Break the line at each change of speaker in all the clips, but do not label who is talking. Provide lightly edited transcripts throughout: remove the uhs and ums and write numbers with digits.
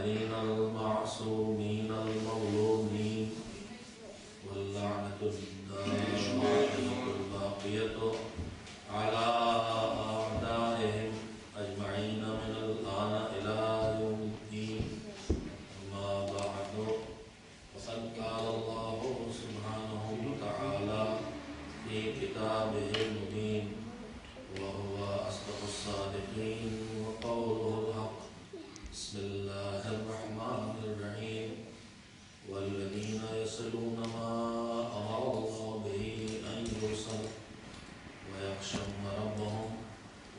الأجمعين المعصومين المظلومين واللعنة الدائمة الباقية على أعدائهم أجمعين من الآن إلى يوم الدين. أما بعد، فقد قال الله سبحانه وتعالى في كتابه المبين وهو أصدق الصادقين وقوله الحق. بسم الله الرحمن الرحيم. والذين يصلون ما أمر الله به أن يوصل ويخشون ربهم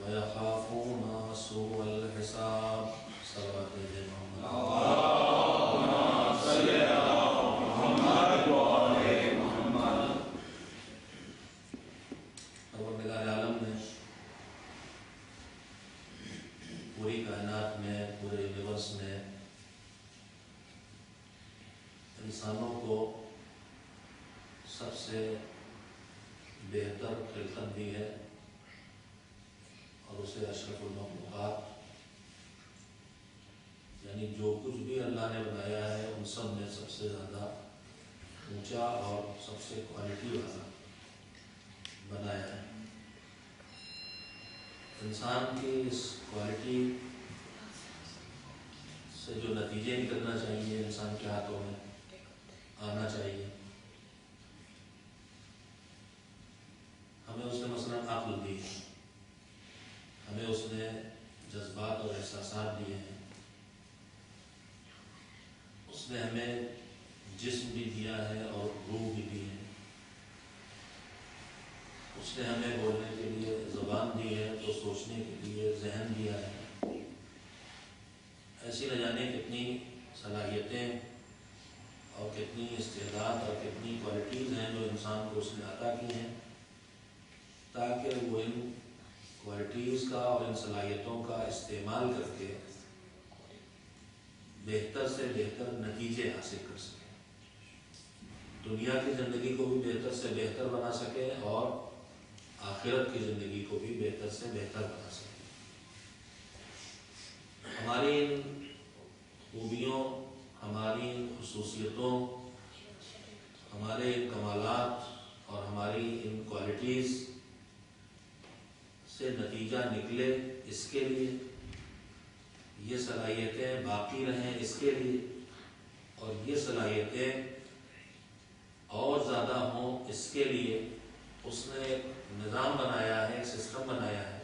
ويخافون سوء الحساب. صلوات محمد.
اللهم صل على محمد وآل محمد.
پروردگار عالم نے پوری کائنات میں، پورے یونیورس میں انسانوں کو سب سے بہتر خلقت دی ہے اور اسے اشرف المخلوقات، یعنی جو کچھ بھی اللہ نے بنایا ہے ان سب میں سب سے زیادہ اونچا اور سب سے کوالٹی والا بنایا ہے۔ انسان کی اس کوالٹی سے جو نتیجے نکلنا چاہیے انسان کے ہاتھوں میں آنا چاہیے۔ ہمیں اس نے مثلاً عقل دی ہے، ہمیں اس نے جذبات اور احساسات دیے ہیں، اس نے ہمیں جسم بھی دیا ہے اور روح بھی دی ہے، اس نے ہمیں بولنے کے لیے زبان دی ہے تو سوچنے کے لیے ذہن دیا ہے۔ ایسی نہ جانے کتنی صلاحیتیں اور کتنی استعداد اور کتنی کوالٹیز ہیں جو انسان کو اس نے عطا کی ہیں، تاکہ وہ ان کوالٹیز کا اور ان صلاحیتوں کا استعمال کر کے بہتر سے بہتر نتیجے حاصل کر سکے، دنیا کی زندگی کو بھی بہتر سے بہتر بنا سکے اور آخرت کی زندگی کو بھی بہتر سے بہتر بنا سکے۔ ہماری ان خوبیوں، ہماری ان خصوصیتوں، ہمارے ان کمالات اور ہماری ان کوالٹیز سے نتیجہ نکلے اس کے لیے، یہ صلاحیتیں باقی رہیں اس کے لیے، اور یہ صلاحیتیں اور زیادہ ہوں اس کے لیے اس نے ایک نظام بنایا ہے، ایک سسٹم بنایا ہے،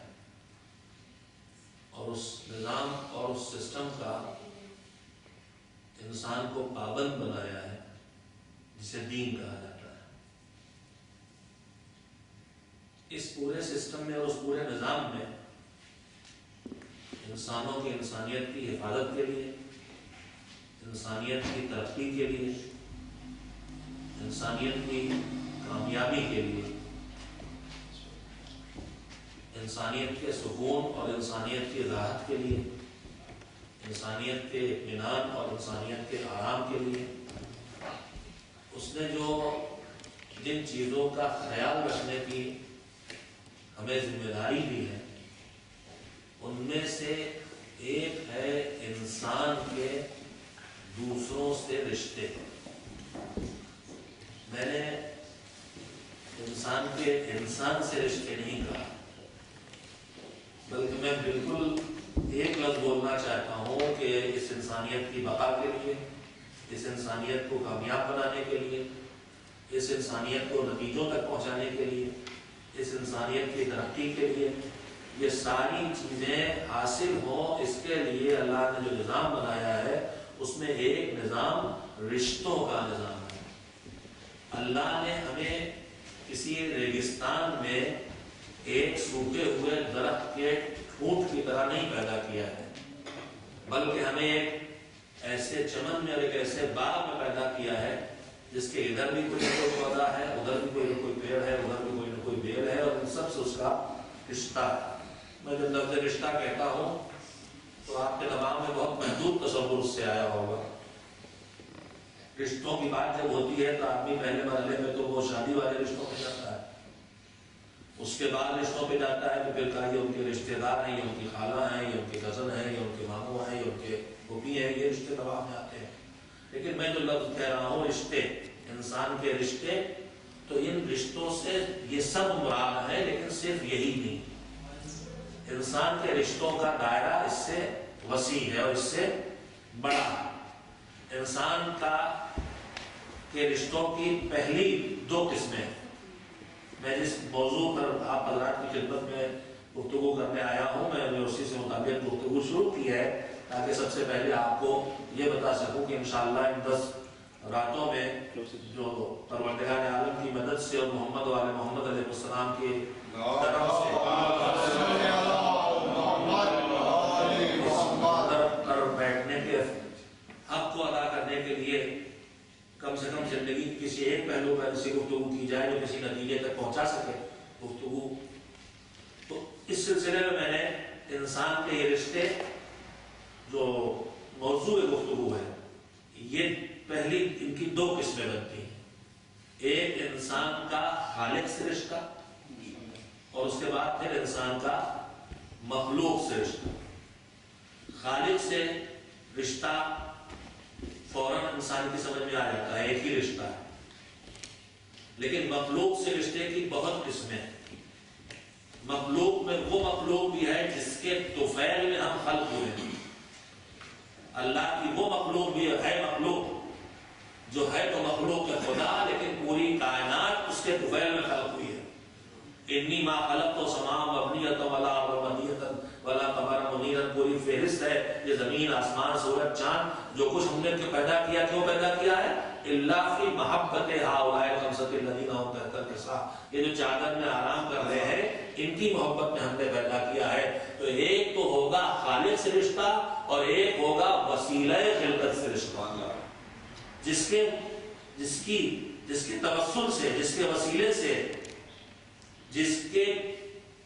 اور اس نظام اور اس سسٹم کا انسان کو پابند بنایا ہے، جسے دین کہا جاتا ہے۔ اس پورے سسٹم میں اور اس پورے نظام میں انسانوں کی انسانیت کی حفاظت کے لیے، انسانیت کی ترقی کے لیے، انسانیت کی کامیابی کے لیے، انسانیت کے سکون اور انسانیت کی راحت کے لیے، انسانیت کے اطمینان اور انسانیت کے آرام کے لیے اس نے جو جن چیزوں کا خیال رکھنے کی ہمیں ذمہ داری دی ہے، ان میں سے ایک ہے انسان کے دوسروں سے رشتے۔ میں نے انسان کے انسان سے رشتے نہیں کہا، بلکہ میں بالکل ایک لفظ بولنا چاہتا ہوں کہ اس انسانیت کی بقا کے لیے، اس انسانیت کو کامیاب بنانے کے لیے، اس انسانیت کو نتیجوں تک پہنچانے کے لیے، اس انسانیت کی ترقی کے لیے، یہ ساری چیزیں حاصل ہوں اس کے لیے اللہ نے جو نظام بنایا ہے اس میں ایک نظام رشتوں کا نظام ہے۔ اللہ نے ہمیں کسی ریگستان میں ایک سوکھے ہوئے درخت کے ٹھوٹ کی طرح نہیں پیدا کیا ہے، بلکہ ہمیں ایک ایسے چمن میں اور ایک ایسے باغ میں پیدا کیا ہے جس کے ادھر بھی کوئی نہ کوئی پودا ہے، ادھر بھی کوئی نہ کوئی پیڑ ہے، ادھر بھی کوئی نہ کوئی بیل ہے، اور ان سب سے اس کا رشتہ ہے۔ میں جب لفظ رشتہ کہتا ہوں تو آپ کے دماغ میں بہت محدود تصور اس سے آیا ہوگا۔ رشتوں کی بات جب ہوتی ہے تو آدمی پہلے مرحلے میں تو وہ شادی والے رشتوں میں جاتا ہے، اس کے بعد رشتوں پہ جاتا ہے تو پھر کہا یہ ان کے رشتے دار ہیں، یہ ان کی خالہ ہیں، یہ ان کے کزن ہیں، یہ ان کے ماموں ہیں، یہ ان کے پھوپھی ہیں، یہ رشتے دباؤ میں آتے ہیں۔ لیکن میں جو لفظ کہہ رہا ہوں رشتے، انسان کے رشتے، تو ان رشتوں سے یہ سب مراد ہے، لیکن صرف یہی نہیں، انسان کے رشتوں کا دائرہ اس سے وسیع ہے اور اس سے بڑا ہے۔ انسان کے رشتوں کی پہلی دو قسمیں، میں جس موضوع پر آپ حضرات کی خدمت میں گفتگو کرنے آیا ہوں، میں نے اسی سے مطابق گفتگو شروع کی ہے تاکہ سب سے پہلے آپ کو یہ بتا سکوں کہ انشاءاللہ ان 10 راتوں میں جو پروردگار عالم کی مدد سے اور محمد و آل محمد علیہ السلام کی طرف سے بیٹھنے کے حق کو ادا کرنے کے لیے کم سے کم زندگی کی کسی ایک پہلو پر ایسی گفتگو کی جائے جو کسی نتیجے تک پہنچا سکے گفتگو، تو اس سلسلے میں نے انسان کے یہ رشتے جو موضوع گفتگو ہے، یہ پہلی ان کی دو قسمیں بنتی ہیں، ایک انسان کا خالق سے رشتہ اور اس کے بعد پھر انسان کا مخلوق سے رشتہ۔ خالق سے رشتہ فوراً انسان کی سمجھ میں آ جاتا ہے، ایک ہی رشتہ ہے، لیکن مخلوق سے رشتے کی بہت قسمیں ہیں۔ مخلوق میں وہ مخلوق بھی ہے جس کے طفیل میں ہم خلق ہوئے ہیں، اللہ کی وہ مخلوق بھی ہے، مخلوق جو ہے تو مخلوق ہے خدا، لیکن پوری کائنات اس کے طفیل میں خلق ہوئی ہے۔ انی ما خلقت السماء مبنیۃ ولا رمادیۃ ولا قمر منیرا، پوری فہرست ہے یہ زمین، آسمان، سورج، چاند، جو کچھ ہم نے پیدا کیا، کیوں پیدا کیا ہے؟ الا فی محبت ہؤلاء الخمسۃ الذین هم تحت النساء، یہ جو چادر میں آرام کر رہے ہیں ان کی محبت میں ہم نے پیدا کیا ہے۔ تو ایک تو ہوگا خالق سے رشتہ اور ایک ہوگا وسیلہ خلقت سے رشتہ، جس کے توسل سے، جس کے وسیلے سے، جس کے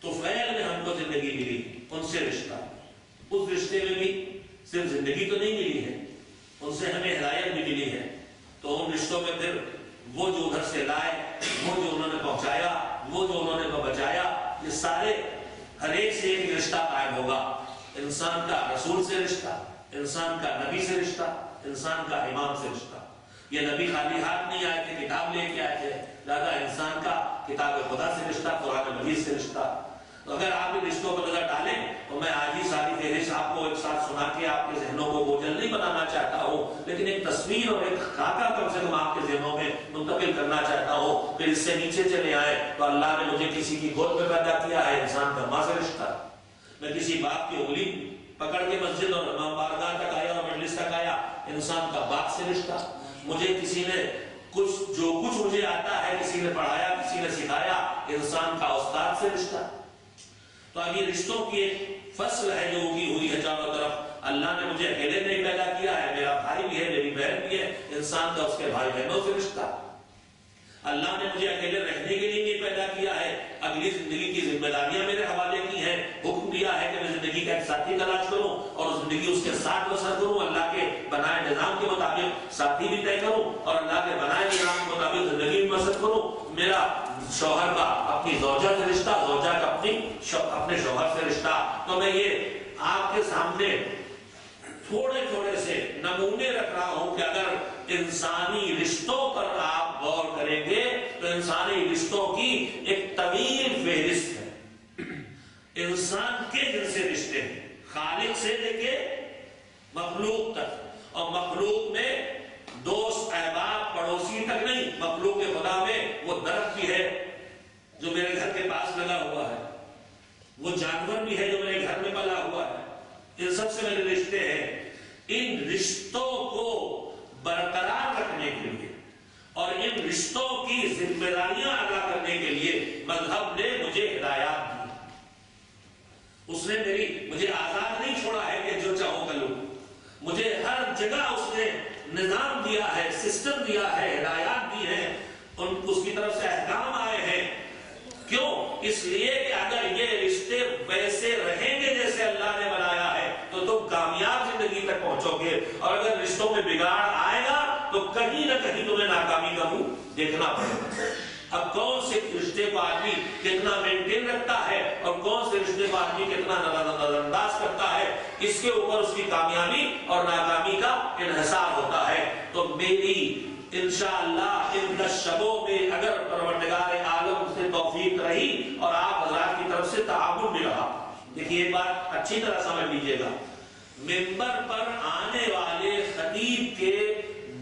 طفیل میں ہم کو زندگی ملی، ان سے رشتہ۔ اس رشتے میں بھی صرف زندگی تو نہیں ملی ہے، ان سے ہمیں ہدایت بھی ملی ہے، تو ان رشتوں میں پھر وہ جو ادھر سے لائے، وہ جو انہوں نے پہنچایا، وہ جو انہوں نے بچایا، یہ سارے ہر ایک سے ایک رشتہ قائم ہوگا۔ انسان کا رسول سے رشتہ، انسان کا نبی سے رشتہ، انسان کا امام سے رشتہ۔ یہ نبی خالی ہاتھ نہیں آئے تھے، کتاب لے کے آئے تھے، لہذا انسان کا کتاب خدا سے رشتہ، قرآن مجید سے رشتہ۔ تو اگر آپ ان رشتوں پر نظر ڈالیں تو میں آج ہی ساری فہرست آپ کو ایک ساتھ سنا کے آپ کے ذہنوں کو بوجھل نہیں بنانا چاہتا ہوں، لیکن ایک تصویر اور ایک خاکہ کم سے کم آپ کے ذہنوں میں منتقل کرنا چاہتا ہوں۔ پھر اس سے نیچے چلے آئے تو اللہ نے مجھے کسی کی گود میں پیدا کیا ہے، انسان کا ماں سے رشتہ۔ میں کسی باپ کی انگلی پکڑ کے مسجد اور بارگاہ تک آیا اور مجلس تک آیا، انسان کا باپ سے رشتہ۔ مجھے کسی نے جو کچھ مجھے آتا ہے، کسی نے پڑھایا، کسی نے سکھایا، انسان کا استاد سے رشتہ۔ تو اب یہ رشتوں کی ایک فصل ہے جو اگی ہوئی ہے چاروں طرف۔ اللہ نے مجھے اکیلے نہیں پیدا کیا ہے، میرا بھائی بھی ہے، میری بہن بھی ہے، انسان کا اس کے بھائی بہنوں سے رشتہ۔ اللہ نے مجھے اکیلے رہنے کے لیے نہیں پیدا کیا ہے، اگلی زندگی کی ذمہ داریاں میرے حوالے کی ہیں، حکم دیا ہے کہ میں زندگی کا ایک ساتھی تلاش کروں اور زندگی اس کے ساتھ بسر کروں، اللہ کے بنائے نظام کے مطابق ساتھی بھی طے کروں اور اللہ کے بنائے نظام کے مطابق زندگی بھی بسر کروں۔ میرا شوہر کا اپنی زوجہ سے رشتہ، زوجہ کا اپنے شوہر سے رشتہ۔ تو میں یہ آپ کے سامنے تھوڑے تھوڑے سے نمونے رکھ رہا ہوں کہ اگر انسانی رشتوں پر آپ غور کریں گے تو انسانی رشتوں کی ایک طویل فہرست ہے۔ انسان کے جن سے رشتے ہیں، خالق سے لے کے مخلوق تک، اور مخلوق میں دوست، احباب، پڑوسی تک نہیں، مخلوق کے خدا میں وہ درخت بھی ہے جو میرے گھر کے پاس لگا ہوا ہے، وہ جانور بھی ہے جو میرے گھر میں پلا ہوا ہے، ان سب سے میرے رشتے ہیں۔ ان رشتوں کو برقرار رکھنے کے لیے اور ان رشتوں کی ذمہ داریاں ادا کرنے کے لیے مذہب نے مجھے ہدایات دی۔ اس نے مجھے آزاد نہیں چھوڑا ہے کہ جو چاہوں کروں، مجھے ہر جگہ اس نے نظام دیا ہے، سسٹم دیا ہے، ہدایات دی ہیں، اس کی طرف سے احکام آئے ہیں۔ کیوں؟ اس لیے کہ اگر یہ رشتے ویسے رہیں گے جیسے اللہ نے بنایا ہے تو تم کامیاب زندگی تک پہنچو گے، اور اگر رشتوں میں بگاڑ آئے گا تو کہیں نہ کہیں تمہیں ناکامی کا منہ دیکھنا پڑے گا۔ اب کون سے رشتے کو آدمی کتنا مینٹین رکھتا ہے اور کون سے رشتے کو آدمی کتنا نظر انداز کرتا ہے، اس کے اوپر اس کی کامیابی اور ناکامی کا انحصار ہوتا ہے۔ تو میری انشاءاللہ ان 10 شبوں میں اگر پروردگار عالم سے توفیق رہی اور آپ حضرات کی طرف سے تعاون بھی رہا، دیکھیے ایک بات اچھی طرح سمجھ لیجئے گا، منبر پر آنے والے خطیب کے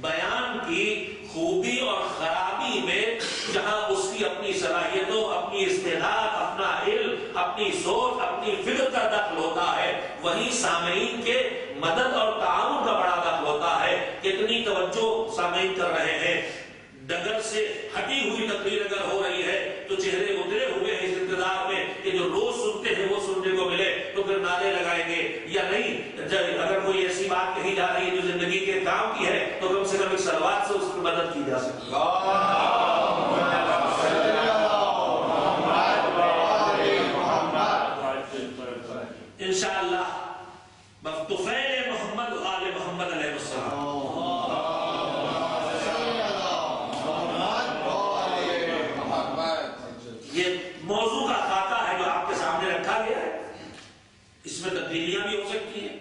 بیان کی خوبی اور خرابی میں جہاں اس کی اپنی صلاحیتوں، اپنی استعداد، اپنا علم، اپنی سوچ، اپنی فکر کا دخل ہوتا ہے، وہیں سامعین کے مدد اور تعاون کا بڑا دخل ہوتا ہے۔ کتنی توجہ سامعین کر رہے ہیں، ڈگر سے ہٹی ہوئی تقریر اگر ہو رہی ہے تو چہرے اترے ہوئے ہیں اس انتظار میں کہ جو روز سنتے ہیں وہ سننے کو ملے، تو پھر نعرے لگائیں گے یا نہیں۔ اگر کوئی ایسی بات کہی جا رہی ہے جو زندگی کے کام کی ہے تو کم سے کم ایک صلوات سے اس کی مدد کی جا سکتی ہے۔ انشاءاللہ بطفیل محمد و آل محمد علیہ السلام یہ موضوع کا خاکہ ہے جو آپ کے سامنے رکھا گیا ہے۔ اس میں تبدیلیاں بھی ہو سکتی ہیں،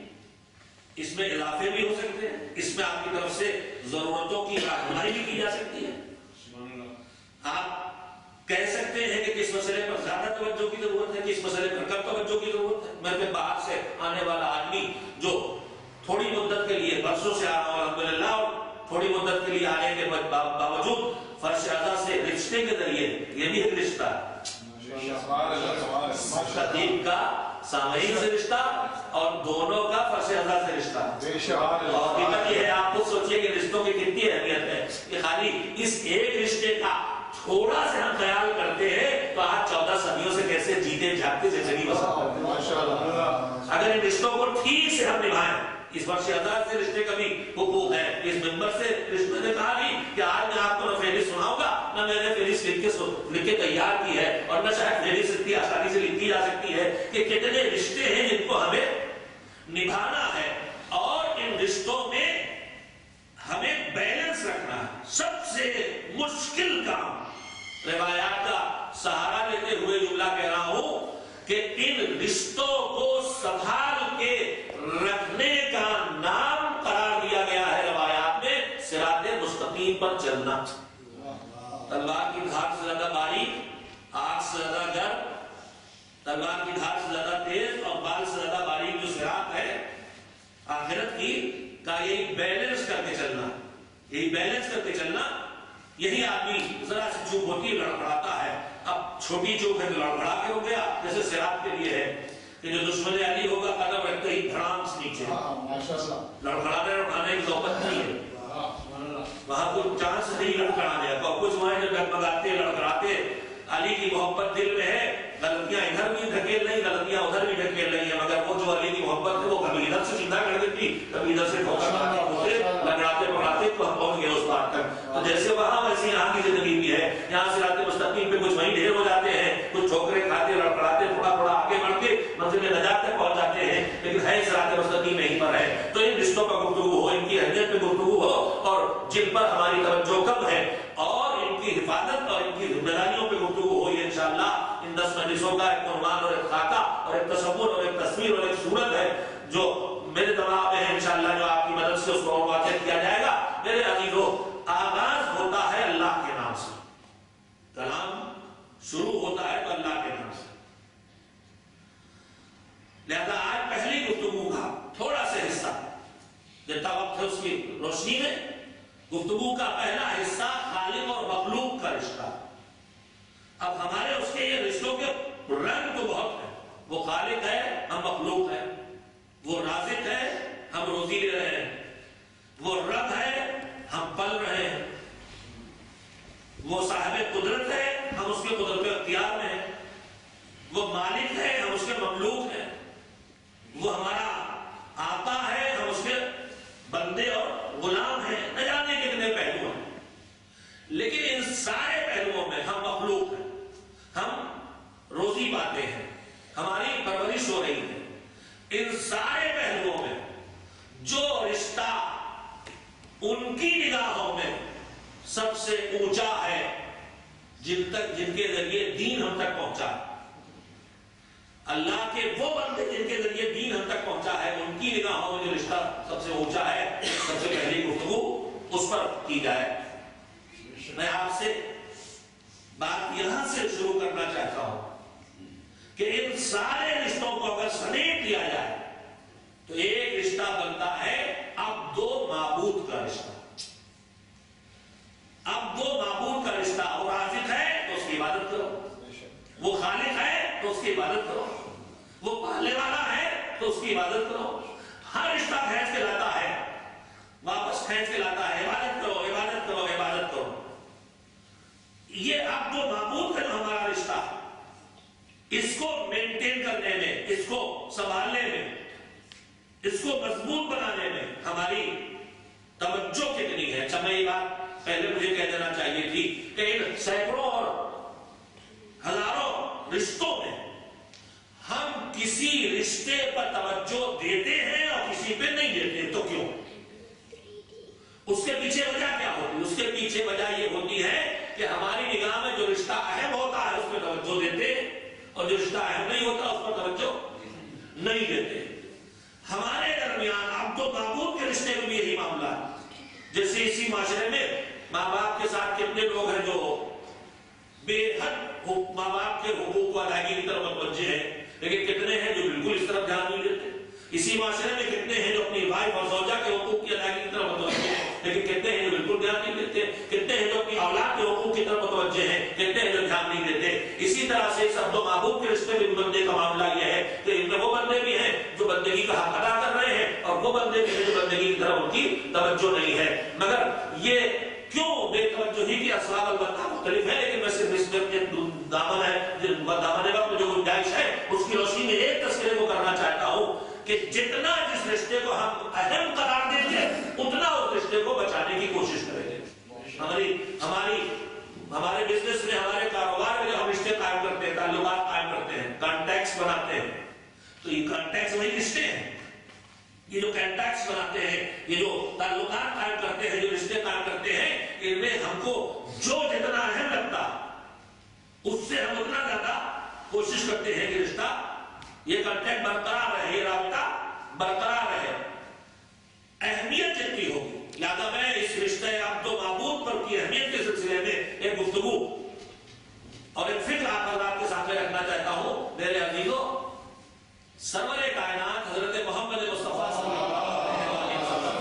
اس میں اضافے بھی ہو سکتے ہیں، اس میں آپ کی طرف سے ضرورتوں کی رہنمائی بھی کی جا سکتی ہے۔ آپ کہہ سکتے ہیں کہ کس مسئلے پر زیادہ توجہ کی ضرورت ہے، کس مسئلے پر کم توجہ کی ضرورت ہے۔ میں پہ باہر سے آنے والا آدمی جو تھوڑی مدت کے لیے برسوں سے آ رہا ہوں الحمدللہ، اور تھوڑی مدت کے لیے آنے کے باوجود فرش اعضا سے رشتے کے ذریعے، یہ بھی ایک رشتہ ہے، خطیب کا سامعین سے رشتہ اور دونوں کا فرش اعضا سے رشتہ۔ اور حقیقت یہ ہے، آپ خود سوچئے کہ رشتوں کی کتنی اہمیت ہے کہ خالی اس ایک رشتے کا تھوڑا سے ہم خیال کرتے ہیں تو آج 14 صدیوں سے کیسے جیتے جاگتے زندگی بسر۔ اگر ان رشتوں کو ٹھیک سے ہم نبھائیں، اس فرش اعضا سے رشتے کا بھی حقوق ہے، اس ممبر سے رشتے نے کہا بھی کہ آج میں آپ کو نہ فہرست سناؤں گا، نہ میں نے فہرست لکھ کے تیار کی ہے، اور نہ شاید فہرست اتنی آسانی سے لکھی جا سکتی ہے کہ کتنے رشتے ہیں جن کو ہمیں نبھانا ہے، اور ان رشتوں میں ہمیں بیلنس رکھنا ہے۔ سب سے مشکل کام، روایات کا سہارا لیتے ہوئے جملہ کہہ رہا ہوں کہ ان رشتوں کو سنبھال کے رکھنے کا نام قرار دیا گیا ہے روایات میں صراط مستقیم پر چلنا۔ تلوار کی دھار سے زیادہ باریک، آگ سے زیادہ گرم، تلوار کی دھار سے زیادہ تیز اور بال سے زیادہ باریک جو صراط ہے آخرت کی کا، یہی بیلنس کر کے چلنا، یہی بیلنس کر کے چلنا۔ یہی آدمی ذرا سی چوک ہوتی ہے لڑکڑاتا ہے، اب چھوٹی چوک ہے تو لڑکڑا کے ہو گیا، جیسے صراط کے لیے ہے کہ جو دشمن علی ہوگا قدم رکھتے ہی دھڑام سے نیچے، لڑکڑانے اٹھانے کی نوبت نہیں ہے، وہاں کوئی چانس نہیں لڑکڑانے کا، کچھ وہاں جو ڈگمگاتے لڑکڑاتے، علی کی محبت دل میں ہے، غلطیاں ادھر بھی ڈھکیل رہی، غلطیاں ادھر بھی ڈھکیل رہی ہیں، مگر وہ جو علی کی محبت ہے وہ کبھی ادھر سے سیدھا کر دیتی، کبھی ادھر سے ٹھوکر مارتے ہوتے لگڑاتے پکڑاتے تو ہم پہنچ گئے اس بات تک۔ تو جیسے وہاں ویسے یہاں کی زندگی بھی ہے، یہاں صراط مستقیم پہ کچھ وہیں ڈھیر ہو جاتے ہیں، کچھ ٹھوکریں کھاتے لڑکڑاتے تھوڑا تھوڑا آگے بڑھ کے منزل نجات تک پہنچ جاتے ہیں، لیکن ہے صراط مستقیم یہیں پر ہے۔ تو ان رشتوں کا گفتگو ہو، ان کی اہمیت پہ گفتگو ہو، اور جن پر ہماری توجہ کم ہے اور ان کی حفاظت اور ان کی ذمہ داریوں پہ گفتگو ہو، یہ انشاءاللہ ان 10 مجلسوں کا ایک عنوان اور ایک خاکہ اور ایک تصور اور ایک تصویر اور ایک صورت ہے جو میرے دماغ میں ہے، انشاءاللہ جو آپ کی مدد سے اس کو واضح کیا جائے گا۔ میرے عزیزو، آغاز ہوتا ہے اللہ کے نام سے، کلام شروع ہوتا ہے تو اللہ کے نام سے، لہذا آج پہلی گفتگو کا تھوڑا سا حصہ جتنا وقت ہے اس کی روشنی میں، گفتگو کا پہلا حصہ خالق اور مخلوق کا رشتہ۔ اب ہمارے اس کے یہ رشتوں کے رنگ تو بہت ہیں، وہ خالق ہے، ہم مخلوق ہیں، وہ رازق ہے، ہم روزی لے رہے ہیں، وہ رب ہے، ہم پل رہے ہیں، وہ صاحب قدرت ہے، ہم اس کے قدرت اختیار میں ہیں، وہ مالک ہے، ہم اس کے مملوک ہیں، وہ ہمارا آقا ہے، ہم اس کے بندے اور غلام ہیں، نہ جانے کتنے پہلو ہیں، لیکن ان سارے پہلوؤں میں ہم مخلوق ہیں، ہم روزی پاتے ہیں، ہماری پرورش ہو رہی ہے، ان سارے پہلوؤں میں جو رشتہ ان کی نگاہوں میں سب سے اونچا ہے جن کے ذریعے دین ہم تک پہنچا، اللہ کے وہ بندے جن کے ذریعے دین ہم تک پہنچا ہے، ان کی نگاہوں میں جو رشتہ سب سے اونچا ہے، سب سے پہلی گفتگو اس پر کی جائے۔ میں آپ سے بات یہاں سے شروع کرنا چاہتا ہوں کہ ان سارے رشتوں کو اگر سمیٹ لیا جائے تو ایک رشتہ بنتا ہے عبد و معبود کا رشتہ۔ عبد و معبود کا رشتہ، وہ رازق ہے تو اس کی عبادت کرو، وہ خالق ہے تو اس کی عبادت کرو، وہ پالنے والا ہے تو اس کی عبادت کرو۔ ہر رشتہ کھینچ کے لاتا ہے، واپس کھینچ کے لاتا ہے، عبادت کرو عبادت کرو عبادت کرو۔ یہ عبد و معبود کا جو ہمارا رشتہ، اس کو مینٹین کرنے میں، اس کو سنبھالنے میں، اس کو مضبوط بنانے میں ہماری توجہ کتنی ہے۔ اچھا، میں یہ بات پہلے مجھے کہہ دینا چاہیے تھی کہ ان سینکڑوں اور ہزاروں رشتوں میں ہم کسی رشتے پر توجہ دیتے ہیں اور کسی پہ نہیں دیتے، تو کیوں؟ اس کے پیچھے وجہ کیا ہوتی ہے؟ اس کے پیچھے وجہ یہ ہوتی ہے کہ ہماری نگاہ میں جو رشتہ اہم ہوتا ہے اس پہ توجہ دیتے، اور جو رشتہ اہم نہیں ہوتا اس پر توجہ نہیں دیتے۔ ہمارے درمیان عبد و معبود کے رشتے میں بھی یہی معاملہ ہے۔ جیسے اسی معاشرے میں ماں باپ کے ساتھ کتنے لوگ ہیں جو بے حد ماں باپ کے حقوق کو ادائیگی کی طرف متوجہ ہیں، لیکن کتنے ہیں جو بالکل اس طرف دھیان نہیں دیتے۔ اسی معاشرے میں کتنے ہیں جو اپنی وائف اور زوجہ کے حقوق کی ادائیگی کی طرف متوجہ ہیں، لیکن کتنے ہیں جو بالکل دھیان نہیں دیتے۔ کتنے ہیں جو اپنی اولاد کے حقوق کی طرف متوجہ ہیں، کتنے ہیں جو دھیان نہیں دیتے۔ اسی طرح سے اس عبد و معبود کے رشتے میں بندے کا معاملہ یہ ہے کہ ان میں وہ بندے بھی ہیں جو بندگی کا حق ادا کر رہے ہیں، اور وہ بندے بھی ہیں جو بندگی کی طرف ان کی توجہ نہیں ہے۔ مگر یہ کیوں بے توجہی کی اسباب البتہ مختلف ہے، لیکن میں صرف اس میں دامن وقت میں جو گنجائش ہے اس کی روشنی میں ایک تذکرے کو کرنا چاہتا ہوں کہ جتنا جس رشتے کو ہم اہم قرار دیں گے اتنا اس رشتے کو بچانے کی کوشش کریں گے۔ ہمارے بزنس میں، ہمارے کاروبار میں جو ہم رشتے قائم کرتے ہیں، تعلقات قائم کرتے ہیں، کانٹیکٹس بناتے ہیں، تو یہ کانٹیکٹس وہی رشتے ہیں۔ یہ جو کانٹیکٹس بناتے ہیں، یہ جو تعلقات قائم کرتے ہیں، جو رشتے قائم کرتے ہیں، ان میں ہم کو جو جتنا اہم لگتا اس سے ہم اتنا زیادہ کوشش کرتے ہیں کہ رشتہ، یہ کانٹیکٹ برقرار رہے، یہ رابطہ برقرار رہے۔ اہمیت جتنی ہوگی، لہذا میں اس رشتہ عبد و معبود پر کی اہمیت کے سلسلے میں ایک گفتگو اور ایک فکر آپ حضرات کے سامنے رکھنا چاہتا ہوں۔ میرے عزیزوں، سرور کائنات حضرت محمد مصطفیٰ صلی اللہ علیہ وسلم،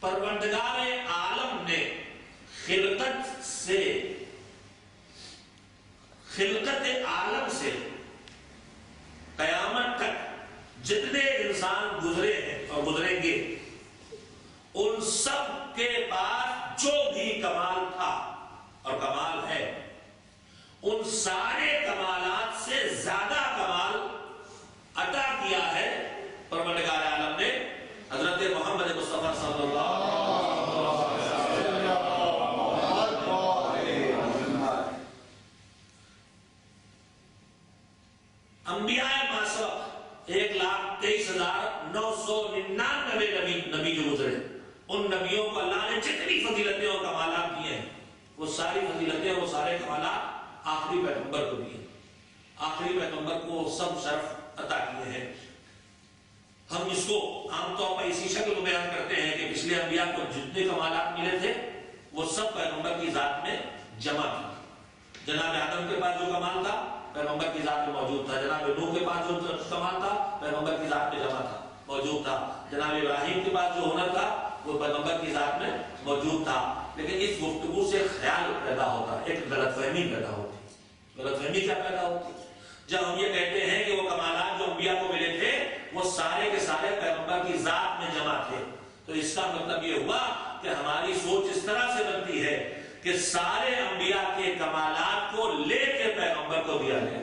پروردگار عالم نے خلقت عالم سے قیامت تک جتنے انسان گزرے ہیں اور گزریں گے، ان سب کے پاس جو بھی کمال تھا اور کمال ہے، ان سارے کمالات سے زیادہ کمال عطا کیا ہے پروردگار عالم نے حضرت محمد مصطفیٰ صلی اللہ علیہ وسلم۔ انبیاء معصوم 1,23,999 نبی جو گزرے، ان نبیوں کو اللہ نے جتنی فضیلتیں اور کمالات دیے ہیں، وہ ساری فضیلتیں اور وہ سارے کمالات آخری پیغمبر کو دیے۔ آخری پیغمبر کو سب شرف عطا کیے ہیں۔ ہم اس کو عام طور پر اسی شکل میں بیان کرتے ہیں کہ پچھلے انبیاء کو جتنے کمالات ملے تھے وہ سب پیغمبر کی ذات میں جمع تھے۔ جناب آدم کے پاس جو کمال تھا پیغمبر کی ذات میں موجود تھا، جناب نوح کے پاس جو کمال تھا پیغمبر کی ذات میں جمع تھا، موجود تھا، جناب ابراہیم کے پاس جو ہنر تھا وہ پیغمبر کی ذات میں موجود تھا۔ لیکن اس گفتگو سے خیال پیدا ہوتا ہے، ایک غلط فہمی پیدا ہوتی۔ غلط فہمی کیا پیدا ہوتی؟ جب ہم یہ کہتے ہیں کہ وہ کمالات جو انبیاء کو ملے تھے وہ سارے کے سارے پیغمبر کی ذات میں جمع تھے، تو اس کا مطلب یہ ہوا کہ ہماری سوچ اس طرح سے بنتی ہے کہ سارے انبیاء کے کمالات کو لے کے پیغمبر کو دیا گیا۔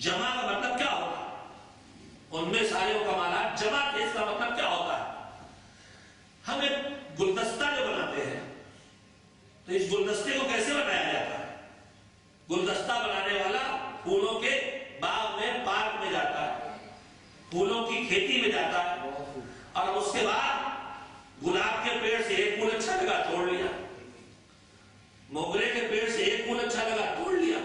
جمع کا مطلب کیا ہوتا ہے؟ ان میں سارے وہ کمالات جمع تھے، اس کا مطلب کیا ہوتا ہے؟ ہم ایک گلدستہ جو بناتے ہیں تو اس گلدستے کو کیسے بنایا جاتا ہے؟ گلدستہ بنانے والا پھولوں کے باغ میں، پارک میں جاتا ہے، پھولوں کی کھیتی میں جاتا ہے، اور اس کے بعد گلاب کے پیڑ سے ایک پھول اچھا لگا توڑ لیا، موگرے کے پیڑ سے ایک پھول اچھا لگا توڑ لیا،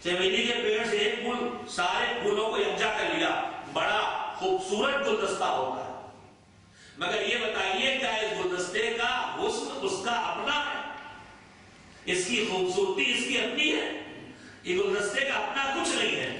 چمیلی کے پیڑ سے ایک پھول، سارے پھولوں کو یکجا کر لیا، بڑا خوبصورت گلدستہ ہوتا ہے۔ مگر یہ بتائیے کیا اس گلدستے کا حسن اس کا اپنا ہے؟ اس کی خوبصورتی اس کی اپنی ہے؟ یہ گلدستے کا اپنا کچھ نہیں ہے۔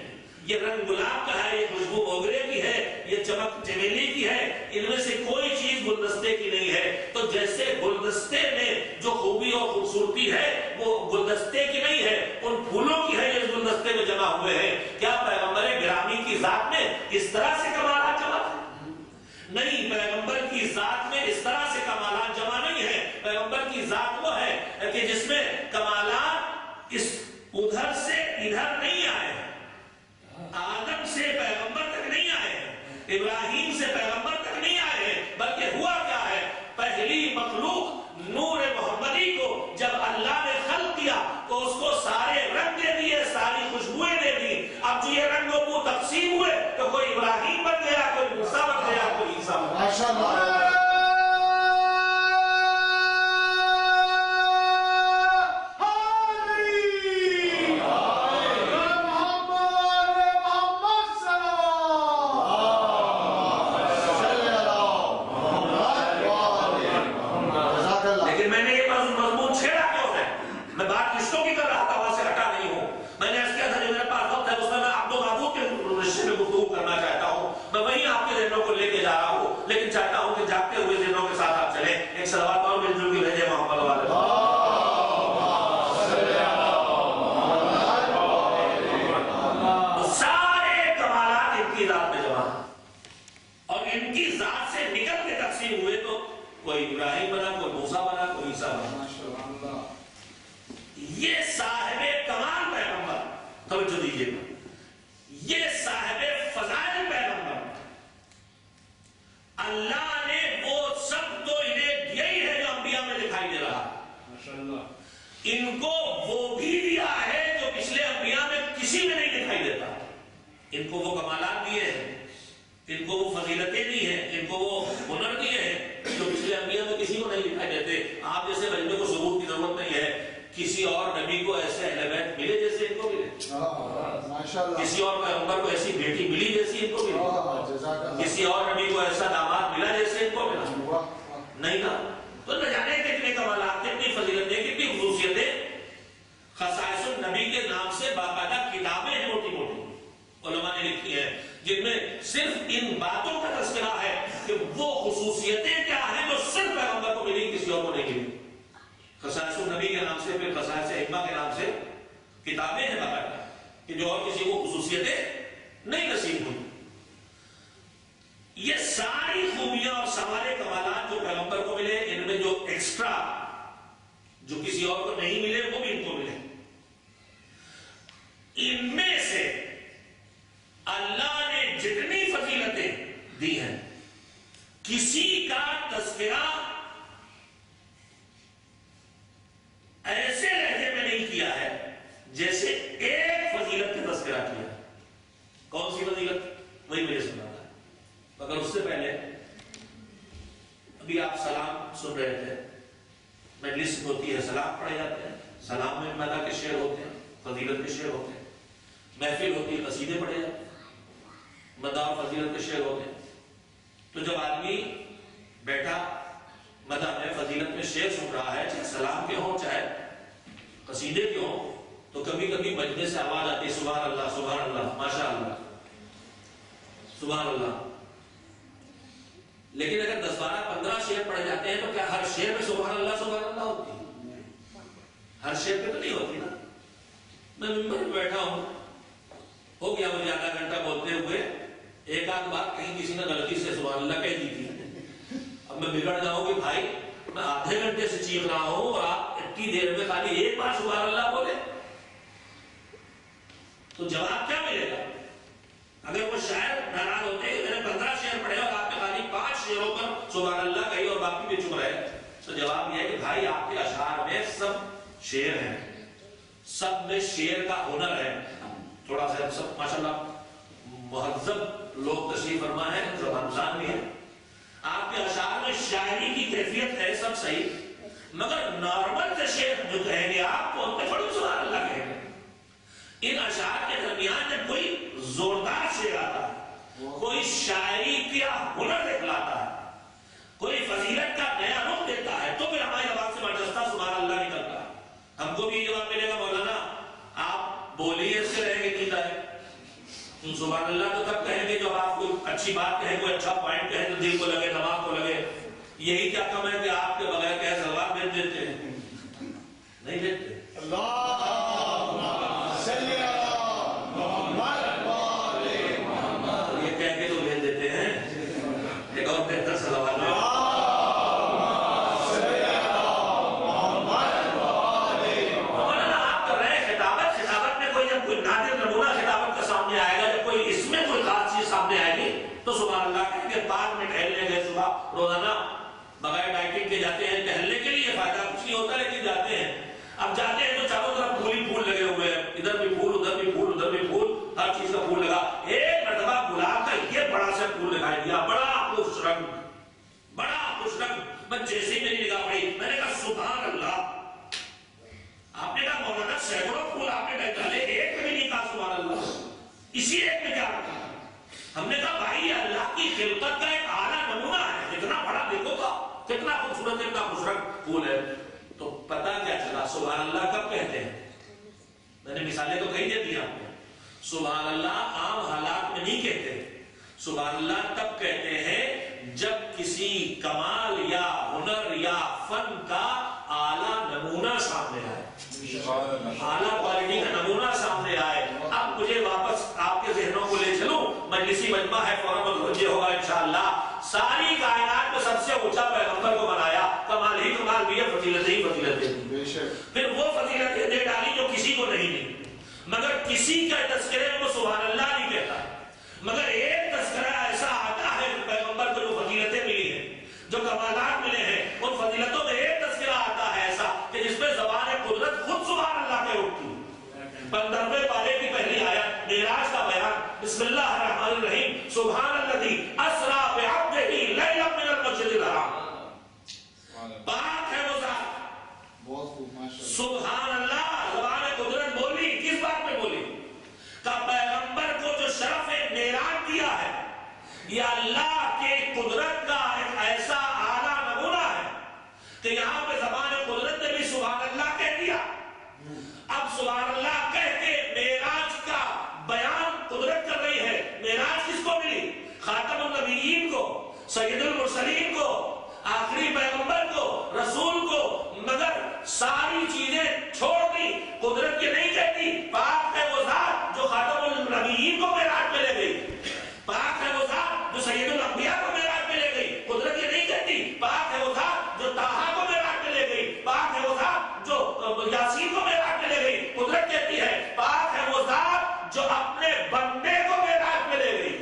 یہ رنگ گلاب کا ہے، یہ خوشبو موگرے کی ہے، یہ چمک چمیلی کی ہے، ان میں سے کوئی چیز گلدستے کی نہیں ہے۔ تو جیسے گلدستے میں جو خوبی اور خوبصورتی ہے وہ گلدستے کی نہیں ہے، ان پھولوں کی ہے جو اس گلدستے میں جمع ہوئے ہیں۔ کیا پیغمبر گرامی کی ذات میں اس طرح سے کمالات جمع ہیں؟ نہیں، پیغمبر کی ذات میں اس طرح سے کمالات جمع نہیں ہے۔ پیغمبر کی ذات وہ ہے کہ جس میں کمالات اس ادھر سے ادھر نہیں آئے ہیں، آدم سے پیغمبر تک نہیں آئے ہیں، ابراہیم سے پیغمبر تک نہیں آئے ہیں، بلکہ ہوا کیا ہے، پہلی مخلوق نور محمدی کو جب اللہ نے خلق کیا تو اس کو سارے رنگ دے دیے، ساری خوشبوئیں دے دی۔ اب جو یہ رنگ و بو تقسیم ہوئے تو کوئی ابراہیم بن گیا، کوئی موسیٰ بن گیا، کوئی عیسیٰ بن گیا۔ ماشاءاللہ۔ کسی اور پیغمبر کو ایسی بیٹی ملی جیسی ان کو ملی، کسی اور نبی کو ایسا داماد ملا جیسے ان کو ملا نہیں نا۔ تو نہ جانے کتنے کمالات، کتنی فضیلتیں، کتنی خصوصیتیں۔ خصائص النبی کے نام سے باقاعدہ کتابیں ہیں موٹی موٹی علماء نے لکھی ہیں جن میں صرف ان باتوں کا تذکرہ ہے کہ وہ خصوصیتیں کیا ہیں جو صرف پیغمبر کو ملی، کسی اور کو نہیں ملی۔ خصائص النبی کے نام سے، پھر خصائص ائمہ کے نام سے کتابیں ہیں باقاعدہ کہ جو اور کسی کو خصوصیتیں نہیں نصیب ہوئی۔ یہ ساری خوبیاں اور سوارے کمالات جو پیغمبر کو ملے، ان میں جو ایکسٹرا جو کسی اور کو نہیں ملے وہ بھی ان کو ملے۔ ان میں سے اللہ نے جتنی فضیلتیں دی ہیں کسی کا تذکرہ ایسے لہجے میں نہیں کیا ہے جیسے ایک فضیلت کا تذکرہ کیا۔ کون سی فضیلت؟ وہی مجھے سنا تھا، مگر اس سے پہلے ابھی آپ سلام سن رہے تھے، مجلس ہوتی ہے، سلام پڑھے جاتے ہیں، سلام میں مدح کے شعر ہوتے ہیں، فضیلت کے شعر ہوتے ہیں، محفل ہوتی ہے، قصیدے پڑھے جاتے ہیں، مدح اور فضیلت کے شعر ہوتے ہیں۔ تو جب آدمی بیٹھا مدح میں، فضیلت میں شعر سن رہا ہے، چاہے سلام کے ہوں چاہے قصیدے کے ہوں، تو کبھی کبھی مجمع سے آواز آتی ہے سبحان اللہ سبحان اللہ ماشاء اللہ سبحان اللہ۔ لیکن اگر 10 12 15 شعر پڑھے جاتے ہیں تو کیا ہر شعر میں سبحان اللہ ہوتی ہے؟ ہر شعر پہ تو نہیں ہوتی نا۔ میں ممبر میں بیٹھا ہوں، ہو گیا مجھے آدھا گھنٹہ بولتے ہوئے، ایک آدھ بات کہیں کسی نے غلطی سے سبحان اللہ کہہ دی تھی، اب میں بگڑ جاؤں کہ بھائی میں آدھے گھنٹے سے چیخ رہا ہوں اور آپ اتنی دیر میں خالی ایک بار سبحان اللہ بولے، تو جواب کیا ملے گا؟ اگر وہ شاعر ناراض ہوتے ہیں میں نے 15 شعر پڑھے اور آپ نے خالی 5 شعروں پر سبحان اللہ کہی اور باقی بھی چپ رہے، تو جواب یہ ہے کہ بھائی آپ کے اشعار میں سب شعر ہیں، سب میں شعر کا ہنر ہے۔ تھوڑا سا سب ماشاءاللہ مہذب لوگ تشریف فرما ہے، زبان شان بھی ہے، آپ کے اشعار میں شاعری کی کیفیت ہے، سب صحیح، مگر نارمل سے شیخ جو کہیں گے آپ کو ان پہ تھوڑی سبحان اللہ کہیں گے۔ ان اشعار کے درمیان جب کوئی زوردار شعر آتا ہے، کوئی شاعری کا ہنر دکھلاتا ہے، کوئی فضیلت کا نیا رخ دیتا ہے، تو پھر ہماری آواز سے برجستہ سبحان اللہ نکلتا ہے۔ ہم کو بھی یہ جواب ملے گا مولانا آپ بولیے اس سے رہیں گے کی ہے سبحان اللہ تو تب کہیں گے جب آپ کوئی اچھی بات کہیں، کوئی اچھا پوائنٹ کہیں تو دل کو لگے، دماغ کو لگے۔ یہی کیا کم ہے کہ آپ کے بغیر کہہ سلوات بھیج دیتے ہیں؟ نہیں بھیجتے۔ یہ کہہ کے تو بھیج دیتے ہیں، ایک اور بہتر سلوات تو سبحان اللہ کہیں کہ پارک میں ٹہلنے گئے صبح روزانہ بغیر ڈائٹنگ کے جاتے ہیں ٹہلنے کے لیے، فائدہ کچھ نہیں ہوتا لیکن جاتے ہیں۔ اب جاتے ہیں تو چاروں طرف پھول ہی پھول لگے ہوئے ہیں، ادھر بھی پھول ادھر بھی پھول ادھر بھی پھول، ہر چیز کا پھول لگا۔ ایک مرتبہ گلاب کا یہ بڑا سا پھول دکھائی دیا، بڑا خوش رنگ، بڑا خوش رنگ۔ میں جیسے ہی میری نگاہ پڑی میں نے کہا سبحان اللہ۔ آپ نے کہا مولانا سینکڑوں پھول آپ نے ڈالے، ایک میں بھی نہیں کہا سبحان اللہ، اسی ایک میں کیا رکھا؟ ہم نے کہا بھائی اللہ کی خلقت کا ایک اعلیٰ نمونہ ہے، اتنا بڑا دیکھو گا کتنا خوبصورت اتنا خوشرنگ پھول ہے۔ تو پتہ کیا چلا سبحان اللہ کب کہتے ہیں؟ میں نے مثالیں تو کہیں دے دی آپ کو۔ سبحان اللہ عام حالات میں نہیں کہتے، سبحان اللہ تب کہتے ہیں جب کسی کمال یا ہنر یا فن کا اعلیٰ نمونہ سامنے آئے، اعلیٰ کوالٹی کا نمونہ سامنے آئے۔ اب مجھے واپس آپ کے ذہنوں کو لے چلوں، مجلسی مجمع ہے فوراً متوجہ ہوگا انشاءاللہ۔ ساری کائنات میں سب سے اونچا پیغمبر کو بنایا، کمال ہی کمال بھی ہے، فضیلت ہی فضیلت ہے۔ پھر وہ فضیلتیں دے ڈالی جو کسی کو نہیں دی، مگر کسی کا تذکرے میں وہ سبحان اللہ نہیں کہتا، مگر ایک تذکرہ ایسا آتا ہے پیغمبر کو جو فضیلتیں ملی ہیں، جو کمالات ملے ہیں، ان فضیلتوں میں ایک تذکرہ آتا ہے ایسا کہ جس میں زبان قدرت خود سبحان اللہ کے اٹھتی۔ 15ویں پارے کی پہلی آیت معراج کا بیان، بسم اللہ الرحمن الرحیم، سبحان الذی اسریٰ بعبدہ لیلا من المسجد الحرام۔ پاک ہے وہ ذات، سبحان اللہ۔ زبان قدرت بولی، کس بات میں بولی؟ کہ پیغمبر کو جو شرف معراج دیا ہے یہ اللہ کے قدرت کا ایک ایسا اعلیٰ نمونہ ہے کہ یہاں پہ زبان قدرت نے بھی سبحان اللہ کہہ دیا۔ اب سبحان اللہ کہہ کے معراج کا بیان قدرت کر رہی ہے۔ معراج کس کو ملی؟ خاتم النبیین کو، سید المرسلین کو، آخری پیغمبر کو، رسول کو، مگر ساری چیزیں چھوڑ دی۔ قدرت یہ نہیں کہتی پاک ہے وہ ذات جو خاتم النبیین کو معراج میں لے گئی، پاک ہے وہ ذات جو سید الانبیاء کو معراج میں لے گئی۔ قدرت یہ نہیں کہتی پاک ہے وہ ذات جو طٰہٰ کو معراج میں لے گئی، پاک ہے وہ ذات جو یاسین کو معراج میں لے گئی۔ قدرت کہتی ہے پاک ہے وہ ذات جو اپنے بندے کو معراج میں لے گئی۔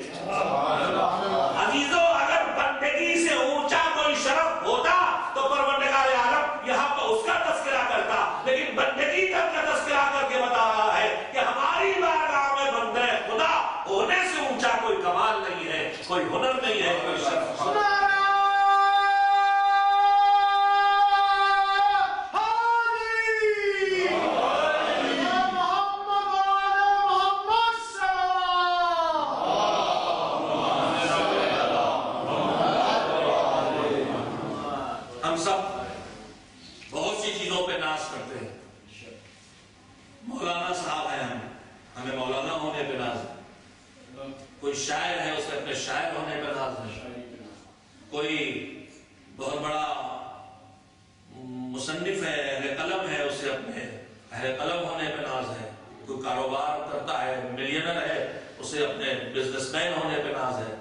عزیزو اگر بندگی سے اونچا کوئی شرف ہوتا تو پروردگار عالم یہاں پر اس کا تذکرہ کرتا، لیکن بندگی تک کا تذکرہ کر کے بتا رہا ہے کہ ہماری بارگاہ میں بندے خدا ہونے سے اونچا کوئی کمال نہیں ہے، کوئی ہنر نہیں ہے، کوئی شرف نہیں ہے۔ ہم سب بہت سی چیزوں پہ ناز کرتے ہیں۔ مولانا صاحب ہیں، ہمیں مولانا ہونے پہ ناز ہے۔ کوئی شاعر ہے اسے اپنے شاعر ہونے پہ ناز ہے۔ کوئی بہت بڑا مصنف ہے، اہل قلم ہے، اسے اپنے اہل قلم ہونے پہ ناز ہے۔ کوئی کاروبار کرتا ہے، ملینر ہے، اسے اپنے بزنس مین ہونے پہ ناز ہے۔